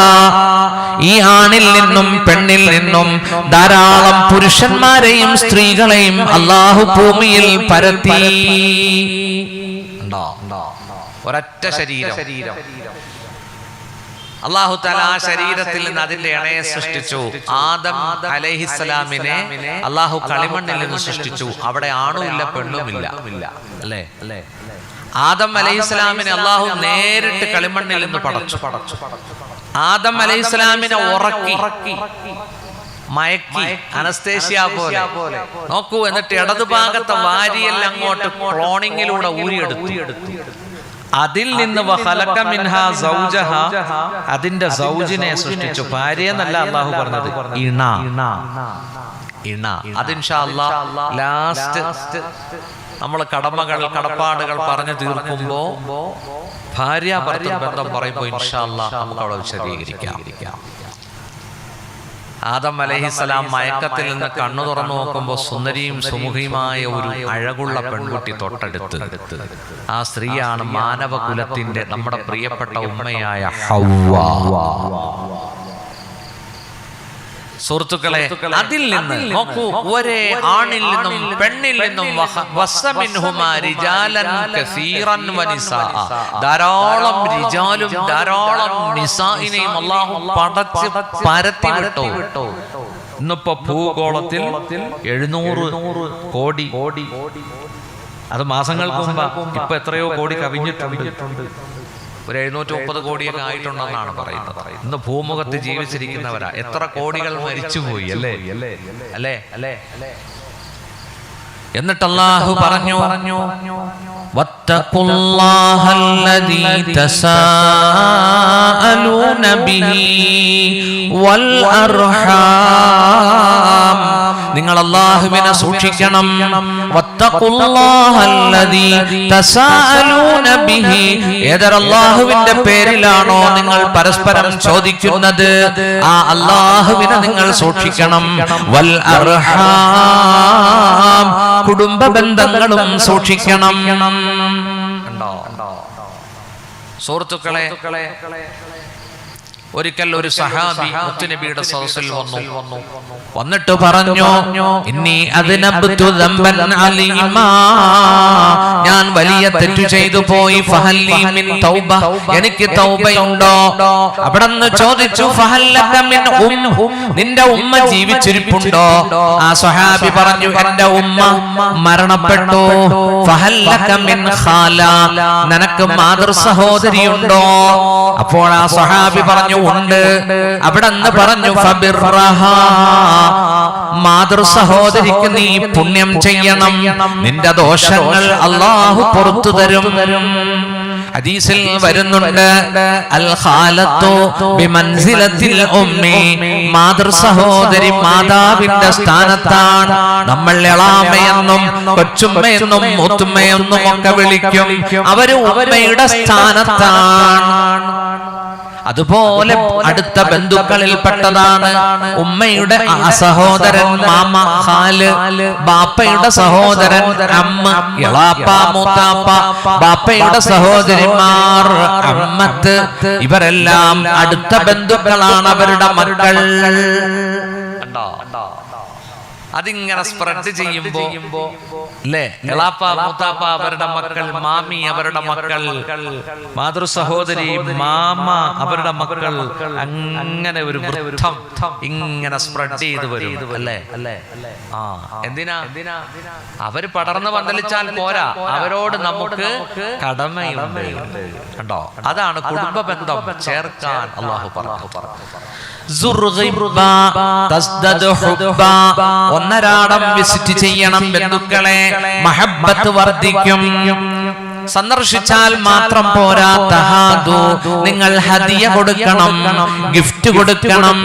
ഈ ആണിൽ നിന്നും പെണ്ണിൽ നിന്നും ധാരാളം പുരുഷന്മാരെയും സ്ത്രീകളെയും അല്ലാഹു ഭൂമിയിൽ പരത്തി. ഒരൊറ്റ ശരീരം അല്ലാഹു തആല ആ ശരീരത്തിൽ നിന്ന് അതിന്റെ ഇണയെ സൃഷ്ടിച്ചു. ആദം അലൈഹിസ്സലാമിനെ അല്ലാഹു കളിമണ്ണിൽ നിന്ന് സൃഷ്ടിച്ചു. അവിടെ ആണുമില്ല പെണ്ണുമില്ല, അല്ലേ? ആദം അലൈഹിസ്സലാമിനെ അല്ലാഹു നേരിട്ട് കളിമണ്ണിൽ നിന്ന് പടച്ചു. ആദം അലൈഹിസ്സലാമിനെ ഉറക്കി മയക്കി അനസ്തേഷ്യ പോലെ നോക്കൂ. എന്നിട്ട് ഇടതുഭാഗത്തെ വാരിയെല്ലാം അങ്ങോട്ട് ക്ലോണിങ്ങിലൂടെ ഊരിയെടുത്തു. അതിൽ നിന്ന് വഖലഖ മിൻഹാ സൗജഹാ, അതിന്റെ സൗജിനെ സൃഷ്ടിച്ചു. ഭാര്യ എന്നല്ല അല്ലാഹു പറഞ്ഞത്, ഇണ. അത് ഇൻഷാ അല്ലാഹ് ലാസ്റ്റ് നമ്മൾ കടപ്പാടുകൾ പറഞ്ഞു തീർക്കുമ്പോ ഭാര്യ ഭർത്തൃ ബന്ധം പറയുമ്പോ ഇൻഷാ അല്ലാഹ് നമുക്ക് അവിടെ വിശദീകരിക്കാം. ആദം അലൈഹിസ്സലാം മയക്കത്തിൽ നിന്ന് കണ്ണു തുറന്നു നോക്കുമ്പോൾ സുന്ദരിയും സുമുഖിയുമായ ഒരു അഴകുള്ള പെൺകുട്ടി തൊട്ടടുത്ത്. ആ സ്ത്രീയാണ് മാനവകുലത്തിന്റെ നമ്മുടെ പ്രിയപ്പെട്ട ഉമ്മയായ ഹവ്വ. സുഹൃത്തുക്കളെ, അതിൽ നിന്ന് നോക്കൂ, ഒരേ ആണിൽ നിന്നും പെണ്ണിൽ നിന്നും ധാരാളം റിജാലും ധാരാളം നിസാഇനെയും അല്ലാഹു പടച്ച് പരത്തി വിട്ടു. ഇന്നിപ്പോ ഭൂഗോളത്തിൽ 700 കോടി, അത് മാസങ്ങൾക്ക് മുമ്പ്, ഇപ്പൊ എത്രയോ കോടി കവിഞ്ഞിട്ടുണ്ട്. ഒരു 730 കോടിയൊക്കെ ആയിട്ടുണ്ടെന്നാണ് പറയുന്നത്. ഇന്ന് ഭൂമുഖത്ത് ജീവിച്ചിരിക്കുന്നവരാ എത്ര കോടികൾ മരിച്ചുപോയി, അല്ലേ? എന്നിട്ട് അല്ലാഹു പറഞ്ഞു, വത്തഖുല്ലാഹല്ലദീ തസാഅലൂന ബിഹി വൽ അർഹാം, നിങ്ങൾ അല്ലാഹുവിനെ സൂക്ഷിക്കണം. വത്തഖുല്ലാഹല്ലദീ തസാഅലൂന ബിഹി, ഏതൊരു അല്ലാഹുവിന്റെ പേരിലാണോ നിങ്ങൾ പരസ്പരം ചോദിക്കുന്നത്, ആ അല്ലാഹുവിനെ നിങ്ങൾ സൂക്ഷിക്കണം. വൽ അർഹാം, കുടുംബ ബന്ധങ്ങളും സൂക്ഷിക്കണം. സുഹൃത്തുക്കളെ, ഒരിക്കൽ ഒരു സഹാബി മുത്തുനബിയുടെ സദസ്സിൽ വന്നിട്ട് പറഞ്ഞു, ഇന്നി അദ്നബ്തു ദംബൻ അലീമാ, ഞാൻ വലിയ തെറ്റു ചെയ്തു പോയി, ഫഹൽ ലീ മിൻ തൗബ, എനിക്ക് തൗബയുണ്ടോ? അവിടെന്ന് ചോദിച്ചു, ഫഹൽ ലക മിൻ നിന്റെ ഉമ്മ ജീവിച്ചിരിപ്പുണ്ടോ? ആ സ്വഹാബി പറഞ്ഞു, എന്റെ ഉമ്മ മരണപ്പെട്ടു. ഫഹൽ ലക മിൻ ഖാല, നിനക്ക് മാതൃ സഹോദരിയുണ്ടോ? അപ്പോൾ ആ സ്വഹാബി പറഞ്ഞു, ഉണ്ട്. അവിടെ നിന്ന് പറഞ്ഞു, ഫബിർറഹാ, മാതൃ സഹോദരിക്ക് നീ പുണ്യം ചെയ്യണം, നിന്റെ ദോഷങ്ങൾ അല്ലാഹു പുറത്തു തരും. ഹദീസിൽ വരുന്നുണ്ട്, അൽ ഖാലത്തു ബിമൻസിലത്തിൽ ഉമ്മി, മാതൃ സഹോദരി മാതാവിന്റെ സ്ഥാനത്താണ്. നമ്മൾ എളാമയെന്നും കൊച്ചുമ്മയെന്നും മുത്തുമ്മയെന്നും ഒക്കെ വിളിക്കും, അവര് ഉമ്മയുടെ സ്ഥാനത്താണ്. അതുപോലെ അടുത്ത ബന്ധുക്കളിൽപ്പെട്ടതാണ് ഉമ്മയുടെ സഹോദരൻ മാമ ഖാല്, ബാപ്പയുടെ സഹോദരൻ അമ്മ, എളാപ്പ മൂത്താപ്പ, ബാപ്പയുടെ സഹോദരിമാർ അമ്മത്ത്. ഇവരെല്ലാം അടുത്ത ബന്ധുക്കളാണ്, അവരുടെ മക്കൾ. അതിങ്ങനെ സ്പ്രെഡ് ചെയ്യുമ്പോ അല്ലേ, എളാപ്പ മൂത്താപ്പ അവരുടെ മക്കൾ, മാമി അവരുടെ മക്കൾ, മാതൃ സഹോദരി മാമ അവരുടെ മക്കൾ, അങ്ങനെ ഒരു വൃത്തം ഇങ്ങനെ സ്പ്രെഡ് ചെയ്ത് വരും അല്ലേ. ആ എന്തിനാ? അവര് പടർന്ന് പന്തലിച്ചാൽ പോരാ, അവരോട് നമുക്ക് കടമയുണ്ട്. കണ്ടോ, അതാണ് കുടുംബ ബന്ധം ചേർക്കാൻ അല്ലാഹു പറഞ്ഞു. ഒന്നരാടം വിസിറ്റ് ചെയ്യണം ബന്ധുക്കളെ, മഹബ്ബത്ത് വർദ്ധിക്കും. സന്ദർശിച്ചാൽ മാത്രം പോരാ, തഹാദു, നിങ്ങൾ ഹദിയ കൊടുക്കണം, ഗിഫ്റ്റ് കൊടുക്കണം.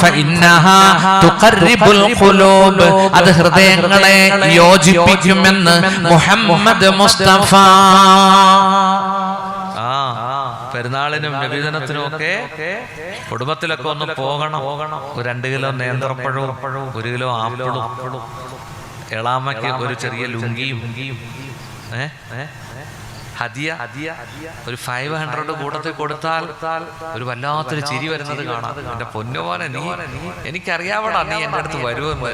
ഫഇന്നഹാ തുഖർരിബുൽ ഖുലൂബ്, അത് ഹൃദയങ്ങളെ യോജിപ്പിക്കുമെന്ന് മുഹമ്മദ് മുസ്തഫ. പെരുന്നാളിനും നബിദിനത്തിനും ഒക്കെ കുടുംബത്തിലൊക്കെ ഒന്ന് പോകണം. ഒരു 2 കിലോ നേന്ത്രപ്പഴവും 1 കിലോ ആപ്പിളും, എളാമയ്ക്ക് ഒരു ചെറിയ ലുങ്കിയും, ഹദിയ ഒരു 500 കൂട്ടത്തിൽ കൊടുത്താൽ ഒരു വല്ലാത്തൊരു ചിരി വരുന്നത് കാണാം. എന്റെ പൊന്നുപോലെ, നീ എനിക്കറിയാവടാ നീ എൻ്റെ അടുത്ത് വരുമെന്ന്,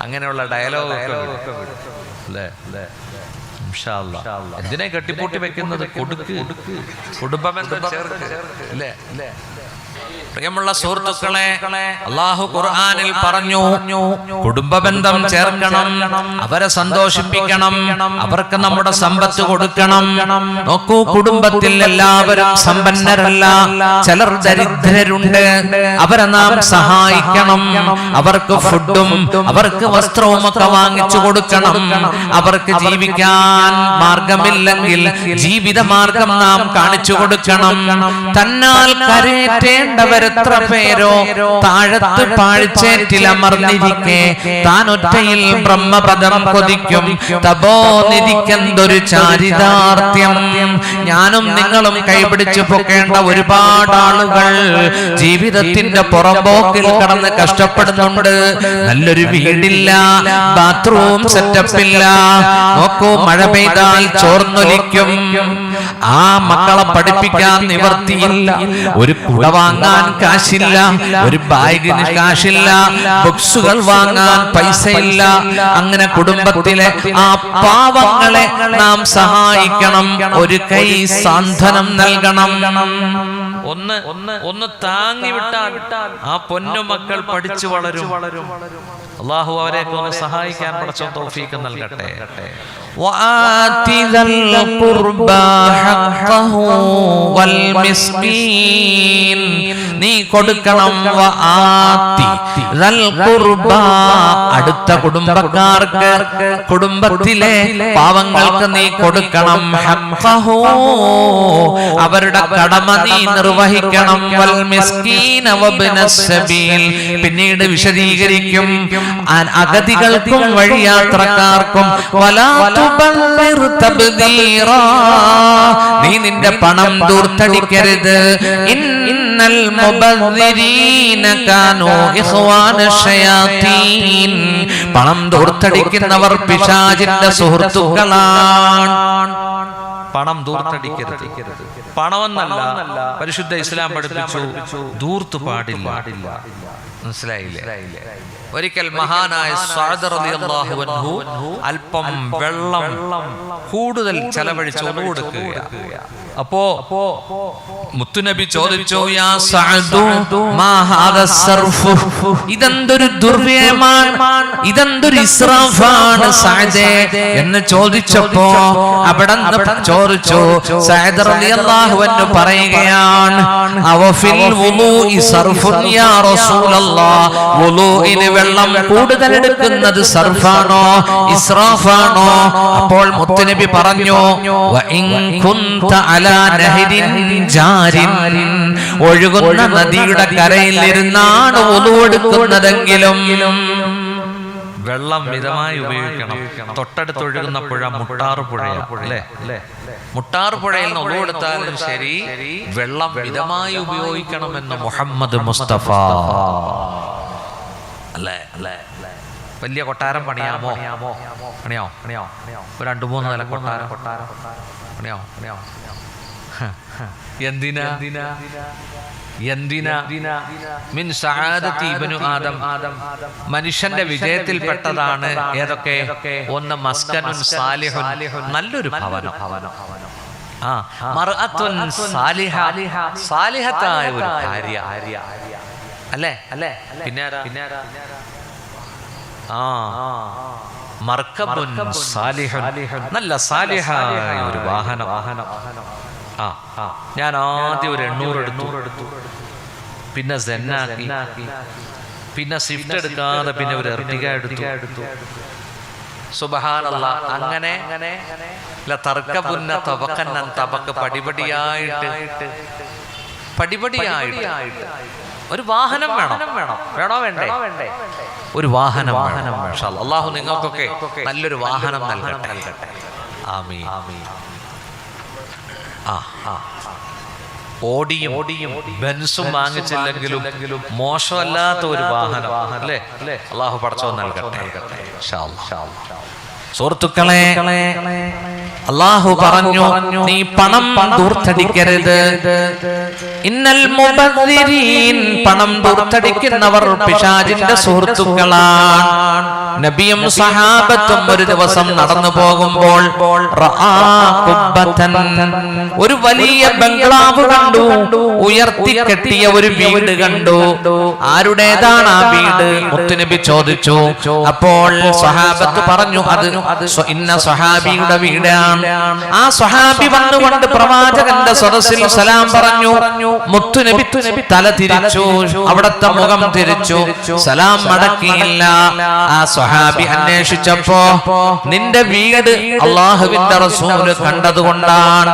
അങ്ങനെയുള്ള ഡയലോഗ് ഒക്കെ അല്ലേ. എന്തിനെ കെട്ടിപ്പൂട്ടി വെക്കുന്നത്? കൊടുക്ക്, കുടുംബബന്ധം ചേർക്ക് അല്ലേ. പ്രിയമുള്ള സുഹൃത്തുക്കളെ, അല്ലാഹു ഖുർആനിൽ പറഞ്ഞു, കുടുംബബന്ധം ചേർക്കണം, അവരെ സന്തോഷിപ്പിക്കണം, അവർക്ക് നമ്മുടെ സമ്പത്ത് കൊടുക്കണം. നോക്കൂ, കുടുംബത്തിൽ എല്ലാവരും സമ്പന്നരല്ല, ചിലർ ദരിദ്രരുണ്ട്. അവരെ നാം സഹായിക്കണം, അവർക്ക് ഫുഡും അവർക്ക് വസ്ത്രവും ഒക്കെ വാങ്ങിച്ചു കൊടുക്കണം. അവർക്ക് ജീവിക്കാൻ മാർഗമില്ലെങ്കിൽ ജീവിത മാർഗം നാം കാണിച്ചു കൊടുക്കണം. തന്നാൽ കരയേറ്റേണ്ടവർ എത്ര പേരോ താഴത്ത് പാഴ്ചേറ്റിലമർന്നിരിക്കെ താൻ ഒറ്റയിൽ ബ്രഹ്മപദം കൊതിക്കും. തപോനിധിക്കെന്തൊരു ചാരിതാർത്ഥ്യം. ഞാനും നിങ്ങളും കൈപിടിച്ചു പൊക്കേണ്ട ഒരുപാട് ആളുകൾ ജീവിതത്തിന്റെ പുറമ്പോക്കിൽ കടന്ന് കഷ്ടപ്പെടുന്നുണ്ട്. നല്ലൊരു വീടില്ല, ബാത്റൂം സെറ്റപ്പ് ഇല്ല. നോക്കൂ, മഴ പെയ്താൽ ചോർന്നൊലിക്കും. ആ മക്കളെ പഠിപ്പിക്കാൻ നിവർത്തിയില്ല, ഒരു കുട വാങ്ങാൻ കാശില്ല, ഒരു ബാഗിന് കാശില്ല, ബുക്സുകൾ വാങ്ങാൻ പൈസയില്ല. അങ്ങനെ കുടുംബത്തിലെ ആ പാവങ്ങളെ നാം സഹായിക്കണം, ഒരു കൈ സാന്ത്വനം നൽകണം. ഒന്ന് താങ്ങി വിട്ടാൽ ആ പൊന്നുമക്കൾ പഠിച്ചു വളരും. അല്ലാഹു അവരെയൊക്കെ ഒന്ന് സഹായിക്കാൻ പടച്ചോൻ തൗഫീഖ് നൽകട്ടെ. വആതി ദൽ ഖുർബാ ഹഖ്ഖഹു വൽ മിസ്കീൻ, നീ കൊടുക്കണം. വആതി ദൽ ഖുർബാ, അടുത്ത കുടുംബക്കാർക്ക്, കുടുംബത്തിലെ പാവങ്ങൾക്ക് നീ കൊടുക്കണം. ഹഖ്ഖഹു, അവരുടെ കടമ നീ നിർവഹിക്കണം. വൽ മിസ്കീന വബ്നസ് സബീൽ, പിന്നീട് വിശദീകരിക്കും. അഗതികൾക്കും വഴിയാത്രക്കാർക്കും. വലാ തുബല്ലിർ തബ്ദീറാ, നീ നിന്റെ പണം ദൂർത്തടിക്കരുത്. ഇന്നൽ മുബദ്ദിരീന കാനൂ ഇഖ്വാനശ് ശയാതീൻ, പണം ദൂർത്തടിക്കുന്നവർ പിശാചിന്റെ സുഹൃത്തുക്കളാണ്. പണം ദൂർത്തടിക്കരുത്. പണമെന്നല്ല, പരിശുദ്ധ ഇസ്ലാം പഠിപ്പിച്ചു ദൂർത്ത് പാടില്ല. മനസ്സിലായില്ലേ? ഒരിക്കൽ മഹാനായ സഅദ് റളിയല്ലാഹു അൻഹു അല്പം വെള്ളം കൂടുതൽ ചെലവഴിച്ച് ഒന്നു കൊടുക്കുകയാണ്. അപ്പോ മുത്തുനബി ചോദിച്ചു, യാ സഅദു മാ ഹാദാ സർഫ്, ഇതെന്തൊരു ദുർവ്യയമാണ്, ഇതെന്തൊരു ഇസ്രാഫാണ് സഅദേ എന്ന് ചോദിച്ചപ്പോ അവിടെ ചോദിച്ചു. സഅദ് റളിയല്ലാഹു അൻഹു പറയുകയാണ്, അവഫിൽ വുളൂഇ സർഫുൻ യാ റസൂലല്ലാഹ്, വുളൂഇന് വെള്ളം കൂടുതൽ എടുക്കുന്നത് സർഫാണോ ഇസ്രാഫാണോ? അപ്പോൾ മുത്തുനബി പറഞ്ഞു, വഇൻ കുൻത അലാ നഹരിൻ ജാരിൻ, ഒഴുകുന്ന നദിയുടെ കരയിൽ ഇരുന്നാണ് വുളൂ എടുക്കുന്നതെങ്കിലും വെള്ളം മിതമായി ഉപയോഗിക്കണം. തൊട്ടടുത്ത് ഒഴുകുന്ന പുഴ മുട്ടാറ് പുഴയാണ് അല്ലേ? മുട്ടാറ് പുഴയിൽ നിന്ന് വുളൂ എടുത്താലും ശരി, വെള്ളം മിതമായി ഉപയോഗിക്കണമെന്ന് മുഹമ്മദ് മുസ്തഫ. അല്ലേ? വലിയ കൊട്ടാരം പണിയാമോ? പണിയോ? ഒരു 2-3 നില കൊട്ടാരം പണിയോ? എന്തിനാ? മിൻ സഅദത്തി ഇബ്നു ആദം, മനുഷ്യന്റെ വിജയത്തിൽപ്പെട്ടതാണ് ഏതൊക്കെ? ഒന്ന് മസ്കനുൻ സാലിഹുൻ, നല്ലൊരു ഭവനം. മർഅത്തുൻ സാലിഹ, സാലിഹത്തായ ഒരു ഭാര്യ. അല്ലേ? പിന്നെ മർകബുൻ സാലിഹുൻ, നല്ല സാലിഹായ ഒരു വാഹനം. ഞാൻ ആദ്യം ഒരു 800 എടുത്തു, പിന്നെ സെന്നാക്കി, പിന്നെ സ്വിഫ്റ്റ് എടുക്കാതെ പിന്നെ ഒരു എർട്ടിഗ എടുത്തു. സുബ്ഹാനല്ലാഹ്. അങ്ങനെ തർക്കബുന്ന തബക്കന്നൻ തബക്ക്, പടിപടിയായിട്ട് ഒരു വാഹനം വേണോ വേണ്ടേ? ഒരു വാഹനം വേണം. അല്ലാഹു നിങ്ങൾക്കൊക്കെ നല്ലൊരു വാഹനം നൽകട്ടെ. ആമീൻ. ഓടിയും ബെൻസും വാങ്ങിച്ചില്ലെങ്കിലും മോശമല്ലാത്ത ഒരു വാഹനം അല്ലേ? അല്ലാഹു പടച്ചോൻ നൽകട്ടെ. ഇൻഷാ അല്ലാഹ്. സുഹൃത്തുക്കളെ, അല്ലാഹു പറഞ്ഞു, നീ പണം ദൂർത്തടിക്കരുത്. ഇന്നൽ മുബദ്ദിരീൻ, പണം ദൂർത്തടിക്കുന്നവർ പിശാചിന്റെ സുഹൃത്തുക്കളാണ്. നബിയും സഹാബത്തും ഒരു ദിവസം നടന്നു പോകുമ്പോൾ ഒരു വലിയ ബംഗ്ലാവ് കണ്ടു, ഉയർത്തി കെട്ടിയ ഒരു വീട് കണ്ടു. ആരുടേതാണ് ആ വീട്? മുത്തുനബി ചോദിച്ചു. അപ്പോൾ സഹാബത്ത് പറഞ്ഞു, അത് ഇന്ന സ്വഹാബിയുടെ വീടാണ്. ആ സ്വഹാബി വന്നുകൊണ്ട് പ്രവാചകന്റെ സദസ്സിൽ സലാം പറഞ്ഞു. മുത്തുനബി തല തിരിച്ചു, അവിടത്തെ മുഖം തിരിച്ചു, സലാം മടക്കിയില്ല. ആ സ്വഹാബി അന്വേഷിച്ചപ്പോ, നിന്റെ വീട് അല്ലാഹുവിന്റെ റസൂല് കണ്ടതുകൊണ്ടാണ്,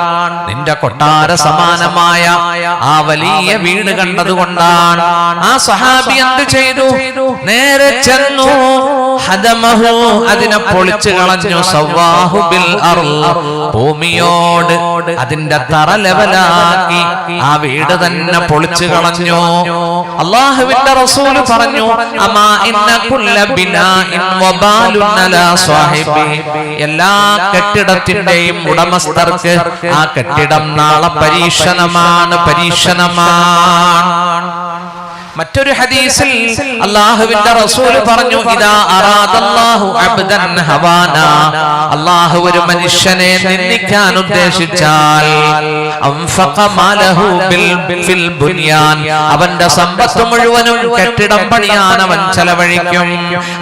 നിന്റെ കൊട്ടാര സമാനമായ ആ വലിയ വീട് കണ്ടതുകൊണ്ടാണ്. ആ സ്വഹാബി എന്ത് ചെയ്തു? നേരെ ചെന്നു, ഹദമഹു, അതിനെ പൊളിച്ചു കളഞ്ഞു. സവ്വാഹു ബിൽ അർള്, ഭൂമിയോട് അതിന്റെ തറ ലെവലാക്കി ആ വീട് തന്നെ പൊളിച്ചു കളഞ്ഞു. അല്ലാഹുവിന്റെ റസൂൽ പറഞ്ഞു, അമാ ഇന്ന കുല്ല ബിനാഇൻ വബാലുൻ അലാ സാഹിബി, എല്ലാ കെട്ടിടത്തിന്റെയും ഉടമസ്ഥർക്ക് ആ കെട്ടിടം നാളെ പരീക്ഷണമാണ്. മറ്റൊരു ഹദീസിൽ അല്ലാഹുവിന്റെ റസൂൽ പറഞ്ഞു, ഇദാ അറാദല്ലാഹു അബ്ദൻ ഹവാന, അല്ലാഹു ഒരു മനുഷ്യനെ നിന്ദിക്കാൻ ഉദ്ദേശിച്ചാൽ, അൻഫഖ മാലഹു ഫിൽ ബുനിയാൻ, അവന്റെ സമ്പത്ത് മുഴുവനും കെട്ടിടം പണിയാൻ അവൻ ചെലവഴിക്കും.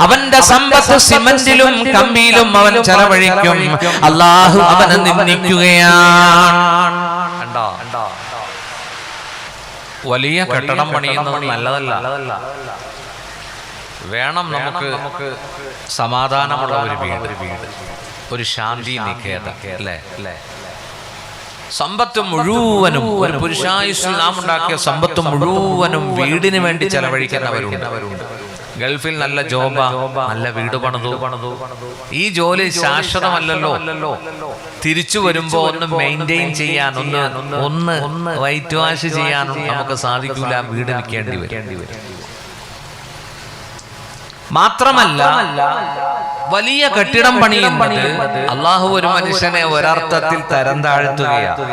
അവന്റെ സമ്പത്ത് സിമന്റിലും കമ്പിയിലും അവൻ ചെലവഴിക്കും. അല്ലാഹു അവനെ നിന്ദിക്കുകയാണ്. കണ്ടോ? വലിയ കെട്ടിടം പണിയുന്നത് നല്ലതല്ല. വേണം നമുക്ക് സമാധാനമുള്ള ഒരു വീട്, ഒരു ശാന്തി നികേതം അല്ലേ? സമ്പത്ത് മുഴുവനും, ഒരു പുരുഷായുസ്സിൽ നാം ഉണ്ടാക്കിയ സമ്പത്ത് മുഴുവനും വീടിന് വേണ്ടി ചെലവഴിക്കുന്നവരുണ്ട്. ഗൾഫിൽ നല്ല ജോബ, നല്ല വീട് പണിതു. ഈ ജോലി ശാശ്വതമല്ലല്ലോ. തിരിച്ചു വരുമ്പോ ഒന്ന് മെയിൻറ്റെയിൻ ചെയ്യാൻ, ഒന്ന് വൈറ്റ് വാഷ് ചെയ്യാനും നമുക്ക് സാധിക്കൂല. വീട് വിൽക്കേണ്ടി വരും. മാത്രമല്ല വലിയ കെട്ടിടം പണിയുന്നത് അള്ളാഹു ഒരു മനുഷ്യനെ ഒരർത്ഥത്തിൽ തരം താഴ്ത്തുകയാണ്.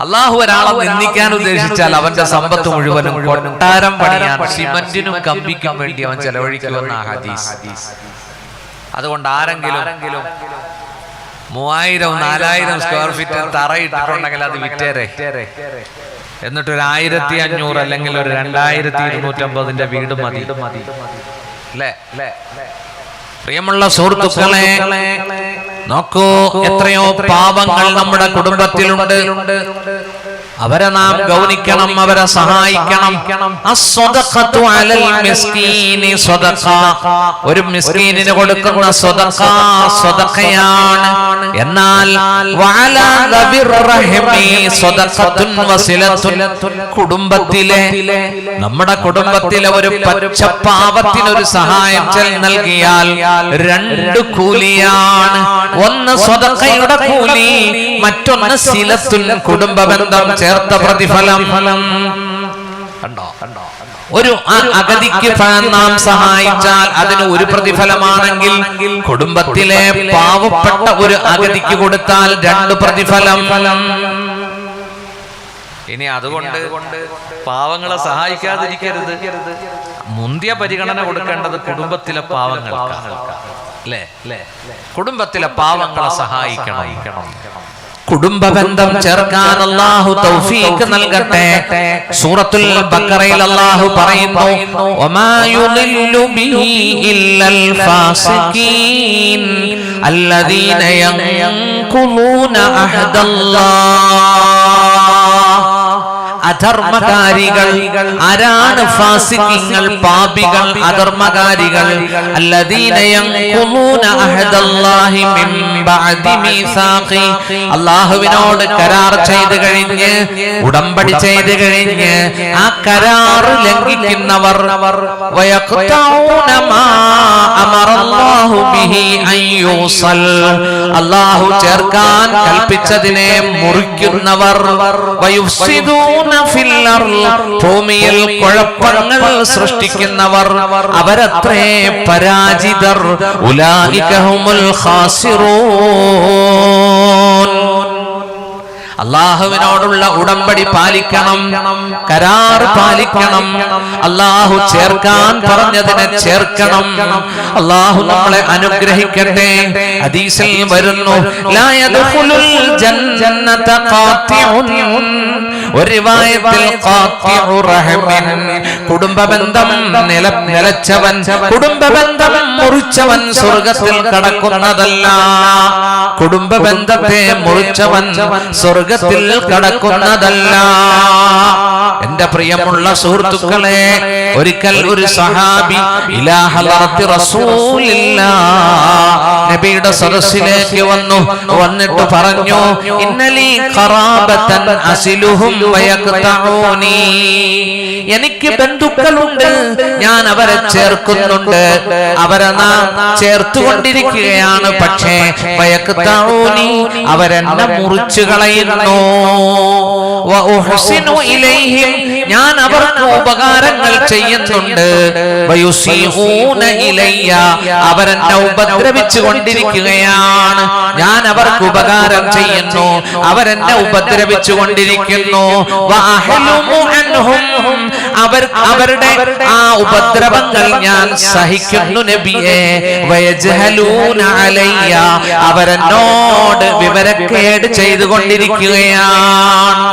അള്ളാഹു ഒരാളെ നിന്ദിക്കാൻ ഉദ്ദേശിച്ചാൽ അവന്റെ സമ്പത്ത് മുഴുവനും കൊട്ടാരം പണിയാൻ സിമന്റിനും കമ്പിക്കും വേണ്ടി അവൻ ചെലവഴിക്കുമെന്ന ഹദീസ്. അതുകൊണ്ട് ആരെങ്കിലും 3000-4000 സ്ക്വയർ ഫീറ്റ് തറയിട്ടിട്ടുണ്ടെങ്കിൽ അത് വിറ്റേരെ, എന്നിട്ട് ഒരു 1500 അല്ലെങ്കിൽ ഒരു 2250 വീട് മതി അല്ലേ? പ്രിയമുള്ള സുഹൃത്തുക്കളെ, നോക്കൂ, എത്രയോ പാവങ്ങൾ നമ്മുടെ കുടുംബത്തിലുണ്ട്. അവരെ നാം ഗൗനിക്കണം, അവരെ സഹായിക്കണം. അസ്സദഖതു അലൽ മിസ്കീനി സദഖ, ഒരു മിസ്കീനിന് കൊടുക്കുന്ന സദഖ സദഖയാണ്. എന്നാൽ വഅലാ ദബിർ റഹിമി സദഖത്തുൻ വസിലത്തുൻ, കുടുംബത്തിലെ നമ്മുടെ കുടുംബത്തിലെ ഒരു പച്ചപ്പാവത്തിന് ഒരു സഹായം നൽകിയാൽ 2 കൂലിയാണ്. ഒന്ന് സദഖയുടെ കൂലി, മറ്റൊന്ന് സിലത്തുൻ, കുടുംബ ബന്ധം ചേർത്ത പ്രതിഫലം. കണ്ടോ? ഒരു അഗതിക്ക് നാം സഹായിച്ചാൽ അതിന് ഒരു പ്രതിഫലമാണെങ്കിൽ കുടുംബത്തിലെ പാവപ്പെട്ട ഒരു അഗതിക്ക് കൊടുത്താൽ 2 പ്രതിഫലം. ഇനി അതുകൊണ്ട് പാവങ്ങളെ സഹായിക്കാതിരിക്കരുത്. മുന്തിയ പരിഗണന കൊടുക്കേണ്ടത് കുടുംബത്തിലെ പാവങ്ങൾക്കാണ് അല്ലേ? കുടുംബത്തിലെ പാവങ്ങളെ സഹായിക്കണം. കുടുംബ ബന്ധം ചേർക്കാൻ അല്ലാഹു തൗഫീഖ് നൽകട്ടെ. സൂറത്തുൽ ബഖറയിൽ അല്ലാഹു പറയുന്നു, വമാ യുളില്ലു ബിഹി ഇല്ലൽ ഫാസിഖീൻ അല്ലദീന യൻകുലൂന അഹദല്ലാഹ്. അധർമ്മകാരികൾ ആരാണ്? ഫാസിഖീങ്ങൾ, പാപികൾ, അധർമ്മകാരികൾ. അല്ലദീന യൻകുലൂന അഹദല്ലാഹി മിൻ ബഅദി മീസാഖി, അല്ലാഹുവിനോട് കരാർ ചെയ്തു കഴിഞ്ഞ്, ഉടമ്പടി ചെയ്തു കഴിഞ്ഞ് ആ കരാർ ലംഘിക്കുന്നവർ. വയഖ്തഊന മാ അമറല്ലാഹു ബിഹി അൻ യൂസൽ, അല്ലാഹു ചേർക്കാൻ കൽപ്പിച്ചതിനെ മുറിക്കുന്നവർ. വയുഫ്സിദൂന ഭൂമിയിൽ കുഴപ്പങ്ങൾ സൃഷ്ടിക്കുന്നവർ, അവരത്രേ പരാജിതർ. ഉലൈക ഹുമുൽ ഖാസിറൂൻ. അല്ലാഹുവിനോടുള്ള ഉടമ്പടി പാലിക്കണം, കരാർ പാലിക്കണം. അല്ലാഹു ചേർക്കാൻ പറഞ്ഞതിനെ ചേർക്കണം. അല്ലാഹു നമ്മളെ അനുഗ്രഹിക്കട്ടെ. ഹദീസിൽ വരുന്നു, ലാ യദ്ഖുലുൽ ജന്നത ഖാതിഉൻ, ഒരു റിവായത്തിൽ ഖാതിഉ റഹ്മിൻ, കുടുംബബന്ധം നിലച്ചവൻ, കുടുംബബന്ധം മുറിച്ചവൻ സ്വർഗ്ഗത്തിൽ കടക്കുന്നതല്ല. കുടുംബബന്ധത്തെ മുറിച്ചവൻ സ്വർഗ്ഗത്തിൽ കടക്കുന്നതല്ല. എന്റെ പ്രിയമുള്ള സുഹൃത്തുക്കളെ, ഒരിക്കൽ ഒരു സഹാബി ഇലാ ഹളറത്തി റസൂലില്ലാഹ്, നബിയുടെ സദസ്സിലേക്ക് വന്നിട്ട് പറഞ്ഞു, ഇന്നലി ഖറാബതൻ അസിലുഹും വയഖ്തഊനി, എനിക്ക് ബന്ധുക്കളുണ്ട്, ഞാൻ അവരെ ചേർക്കുന്നുണ്ട്, അവരെ നാം ചേർത്തുകൊണ്ടിരിക്കുകയാണ്. പക്ഷേ വയഖ്തഊനി, അവരെന്നെ മുറിച്ചു കളയുന്നു. വഉഹ്സിനു ഇലൈഹിം, ഞാൻ അവർക്ക് ഉപകാരങ്ങൾ ചെയ്യുന്നുണ്ട്. വയുസീഊന ഇലയ്യ, അവരെന്നെ ഉപദ്രവിച്ചു കൊണ്ടിരിക്കുകയാണ്. ഞാൻ അവർക്ക് ഉപകാരം ചെയ്യുന്നു, അവരെന്നെ ഉപദ്രവിച്ചു കൊണ്ടിരിക്കുന്നു. വഅഹ്ലുമു അൻഹും, അവരുടെ ആ ഉപദ്രവങ്ങൾ ഞാൻ സഹിക്കുന്നു നബിയേ. വയജ്ഹലൂന അലയ്യ, അവരെന്നോട് വിവരക്കേട് ചെയ്തുകൊണ്ടിരിക്കുകയാണ്.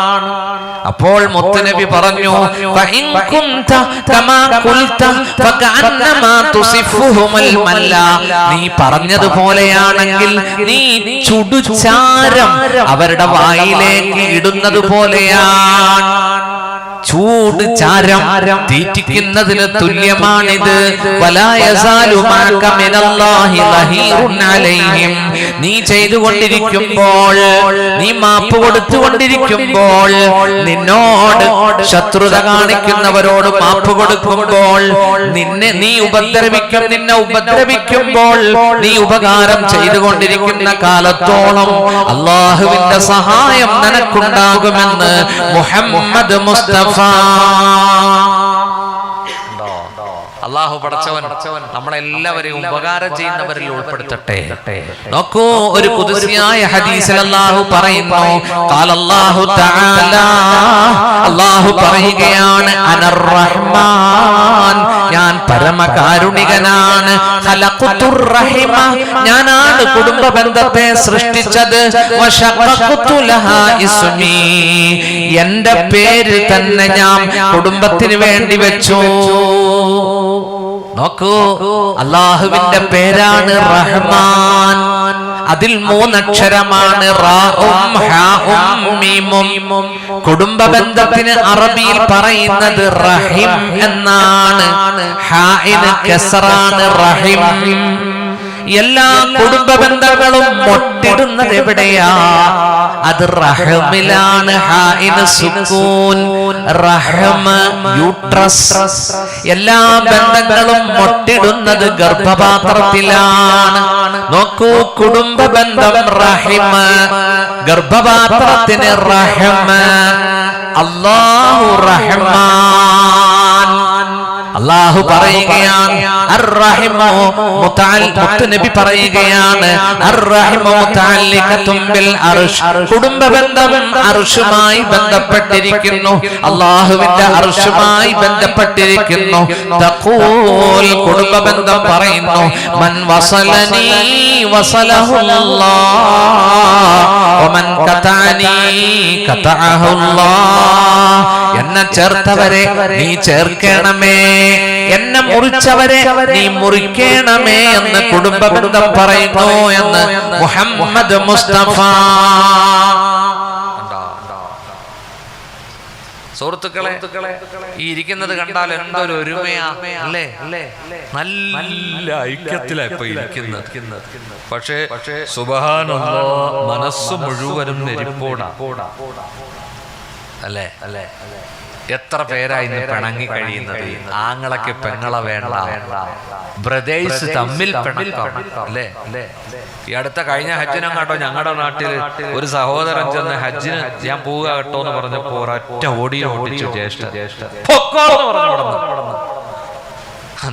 അപ്പോൾ മുത്തുനബി പറഞ്ഞു, ഫഇൻ കുൻത കമാ ഖുൽത ഫകഅന്നമാ തുസിഫുഹുൽ മല്ല, നീ പറഞ്ഞതുപോലെയാണെങ്കിൽ നീ ചുടുചാരം അവരുടെ വായിലേക്ക് ഇടുന്നത് പോലെയാണ്. ചൂട് ചാരം തീറ്റിക്കുന്നതിന് തുല്യമാണിത്. വലാ യസാലു മഅക മിനല്ലാഹി ലഹീറുൻ അലൈഹിം, നീ ചെയ്തുകൊണ്ടിരിക്കുമ്പോൾ, നീ മാപ്പ് കൊടുത്തുകൊണ്ടിരിക്കുമ്പോൾ, നിന്നോട് ശത്രുത കാണിക്കുന്നവരോട് മാപ്പ് കൊടുക്കുമ്പോൾ, നിന്നെ ഉപദ്രവിക്കുമ്പോൾ നീ ഉപകാരം ചെയ്തുകൊണ്ടിരിക്കുന്ന കാലത്തോളം അല്ലാഹുവിന്റെ സഹായം നിനക്കുണ്ടാകുമെന്ന് മുഹമ്മദ് മുസ്തഫ. അള്ളാഹു പടച്ചവൻ നമ്മളെല്ലാവരെയും ഉപകാരം ചെയ്യുന്നവരിൽ ഉൾപ്പെടുത്തട്ടെ. നോക്കൂ, ഒരു ഖുദ്സിയായ ഹദീസിൽ അള്ളാഹു പറയുന്നു, ഖാലല്ലാഹു തആല, അള്ളാഹു പറയുകയാണ്, അനർ റഹ്മാൻ, ഞാൻ പരമകാരുണികനാണ്, ഖലഖതുർ റഹിമ, ഞാനാണ് കുടുംബ ബന്ധത്തെ സൃഷ്ടിച്ചത്, വശഖഖതു ലഹാ ഇസ്മി, എന്റെ പേര് തന്നെ ഞാൻ കുടുംബത്തിന് വേണ്ടി വെച്ചു. നോക്കൂ, അള്ളാഹുവിന്റെ പേരാണ് റഹ്മാൻ. അതിൽ 3 അക്ഷരമാണ് റാഉം ഹാഉം മീമും. കുടുംബ ബന്ധത്തിന് അറബിയിൽ പറയുന്നത് റഹിം എന്നാണ്. ഹാഇന് കസ്റാണ് റഹിം. എല്ലാ കുടുംബ ബന്ധങ്ങളും മൊട്ടിടുന്നത് എവിടെയാ? അത് റഹമിലാണ്. ഹാഇന് സുക്കൂൻ, റഹമ യൂട്രസ്. എല്ലാ ബന്ധങ്ങളും മൊട്ടിടുന്നത് ഗർഭപാത്രത്തിലാണ്. നോക്കൂ, കുടുംബ ബന്ധം റഹിമ, ഗർഭപാത്രത്തിന് റഹമ. അല്ലാഹു റഹ്മാൻ. അല്ലാഹു പറയുകയാണ് അർ-റഹിമു മുത്തനബി പറയുകയാണ് അർ-റഹിമു മുതഅല്ലിഖത്തുൻ ബിൽ അർശ്. കുടുംബ ബന്ധം അർശുമായി ബന്ധപ്പെട്ടിരിക്കുന്നു, അല്ലാഹുവിന്റെ അർശുമായി ബന്ധപ്പെട്ടിരിക്കുന്നു. തഖൂൽ, കുടുംബ ബന്ധം പറയുന്നു, മൻ വസലനി വസലഹു അല്ലാഹ് വമൻ ഖതഅനി ഖതഅഹു അല്ലാഹ്. എന്നെ ചേർത്തവരെ നീ ചേർക്കണമേ, എന്നെ മുറിച്ചവരെ നീ മുറിക്കണമേ എന്ന് കുടുംബ ബന്ധം പറയുന്നു എന്ന് മുഹമ്മദ് മുസ്തഫ. സുഹൃത്തുക്കളെ, ഈ ഇരിക്കുന്നത് കണ്ടാൽ എന്തൊരു ഒരുമയാ അല്ലേ? നല്ല ഐക്യത്തിലാണ് ഇപ്പൊ ഇരിക്കുന്നത്. പക്ഷേ സുബ്ഹാനല്ലാഹ്, മനസ്സ് മുഴുവനും നെരിപ്പോടാ അല്ലേ? എത്ര പേരായി പിണങ്ങി കഴിയുന്നത്? ആങ്ങളൊക്കെ പെങ്ങളെ വേണ്ട, ബ്രദേഴ്സ് തമ്മിൽ പിണക്കം അല്ലേ? ഈ അടുത്ത കഴിഞ്ഞ ഹജ്ജിനും കേട്ടോ, ഞങ്ങളുടെ നാട്ടിൽ ഒരു സഹോദരൻ ചെന്ന് ഹജ്ജിന് ഞാൻ പോവുക കേട്ടോ എന്ന് പറഞ്ഞപ്പോ ഒരൊറ്റ ഓടിച്ചു ജ്യേഷ്ഠ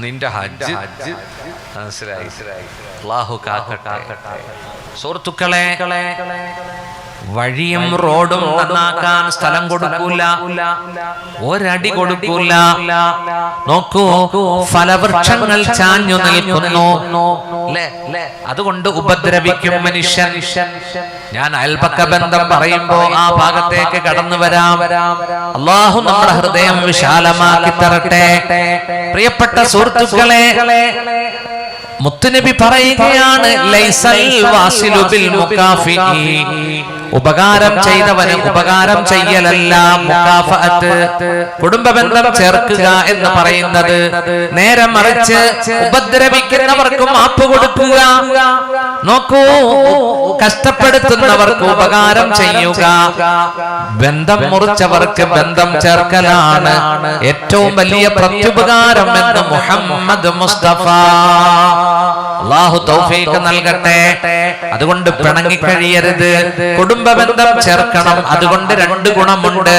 നിന്റെ ഹജ്ജ് മനസ്സിലായി. അല്ലാഹു കാക്കട്ടെ. സുഹൃത്തുക്കളെ, വഴിയും റോഡും നന്നാക്കാൻ സ്ഥലം കൊടുക്കൂല, ഒരടി കൊടുക്കൂല. നോക്കൂ, ഫലവൃക്ഷങ്ങൾ ചാഞ്ഞു നിൽക്കുന്നു, അതുകൊണ്ട് ഉപദ്രവിക്കും മനുഷ്യൻ. ഞാൻ അയൽപക്ക ബന്ധം പറയുമ്പോ ആ ഭാഗത്തേക്ക് കടന്നു വരാം. അല്ലാഹു നമ്മുടെ ഹൃദയം വിശാലമാക്കി തരട്ടെ. പ്രിയപ്പെട്ട സുഹൃത്തുക്കളെ, മുത്തുനബി പറയുകയാണ്, ലൈസൽ വാസിലു ബിൽ മുകാഫിഇ, ഉപകാരം ചെയ്തവന് ഉപകാരം ചെയ്യലല്ല മുകാഫഅത്ത്, കുടുംബബന്ധം ചേർക്കുക എന്ന് പറയുന്നത്. നേരെ മറിച്ച് ഉപദ്രവിക്കുന്നവർക്ക് മാപ്പ് കൊടുക്കുക. നോക്കൂ, കഷ്ടപ്പെടുത്തുന്നവർക്ക് ഉപകാരം ചെയ്യുക. ബന്ധം മുറിച്ചവർക്ക് ബന്ധം ചേർക്കലാണ് ഏറ്റവും വലിയ പ്രത്യുപകാരം എന്ന് മുഹമ്മദ് മുസ്തഫ. അല്ലാഹു തൗഫീഖ് നൽകട്ടെ. അതുകൊണ്ട് പിണങ്ങി കഴിയരുത്, കുടുംബബന്ധം ചേർക്കണം. അതുകൊണ്ട് 2 ഗുണമുണ്ട്.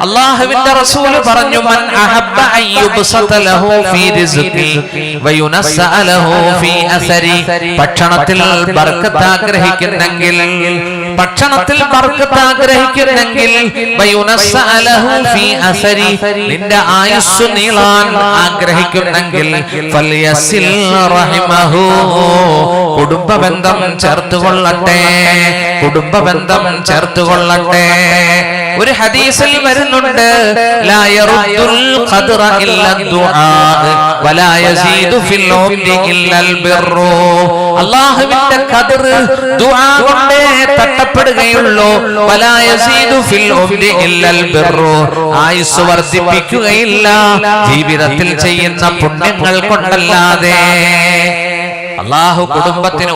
അല്ലാഹുവിന്റെ റസൂൽ പറഞ്ഞു, മൻ അഹബ്ബ അൻ യുബ്സത ലഹു ഫീ റിസ്ഖി വയുനസ്സ ലഹു ഫീ അസരി. ഭക്ഷണത്തിൽ ബർക്കത്ത് ആഗ്രഹിക്കുന്നെങ്കിൽ, ഭക്ഷണത്തിൽ ബർക്കത്ത് ആഗ്രഹിക്കുന്നെങ്കിൽ, വയുനസ്സ ലഹു ഫീ അസരി, നിന്റെ ആയുസ്സ് നീളാൻ ആഗ്രഹിക്കുന്നെങ്കിൽ, ഫൽയസിൽ റഹിമഹു, കുടുംബബന്ധം ചേർത്തുകൊള്ളട്ടെ, കുടുംബബന്ധം ചേർത്തുകൊള്ളട്ടെ. ഒരു ഹദീസിൽ വരുന്നുണ്ട്, ലാ യറുദ്ദുൽ ഖദ്റ ഇല്ല ദുആ വലാ യസീദു ഫിൽ ഉംരി ഇല്ലൽ ബിർറു. അല്ലാഹുവിന്റെ ഖദ്ർ ദുആ കൊണ്ട് തട്ടപ്പെടുകയുള്ളൂ. വലാ യസീദു ഫിൽ ഉംരി ഇല്ലൽ ബിർറു, ആയുസ് വർദ്ധിപ്പിക്കുകയില്ല ജീവിതത്തിൽ ചെയ്യുന്ന പുണ്യങ്ങൾ കൊണ്ടല്ലാതെ. അല്ലാഹു കുടുംബത്തിന്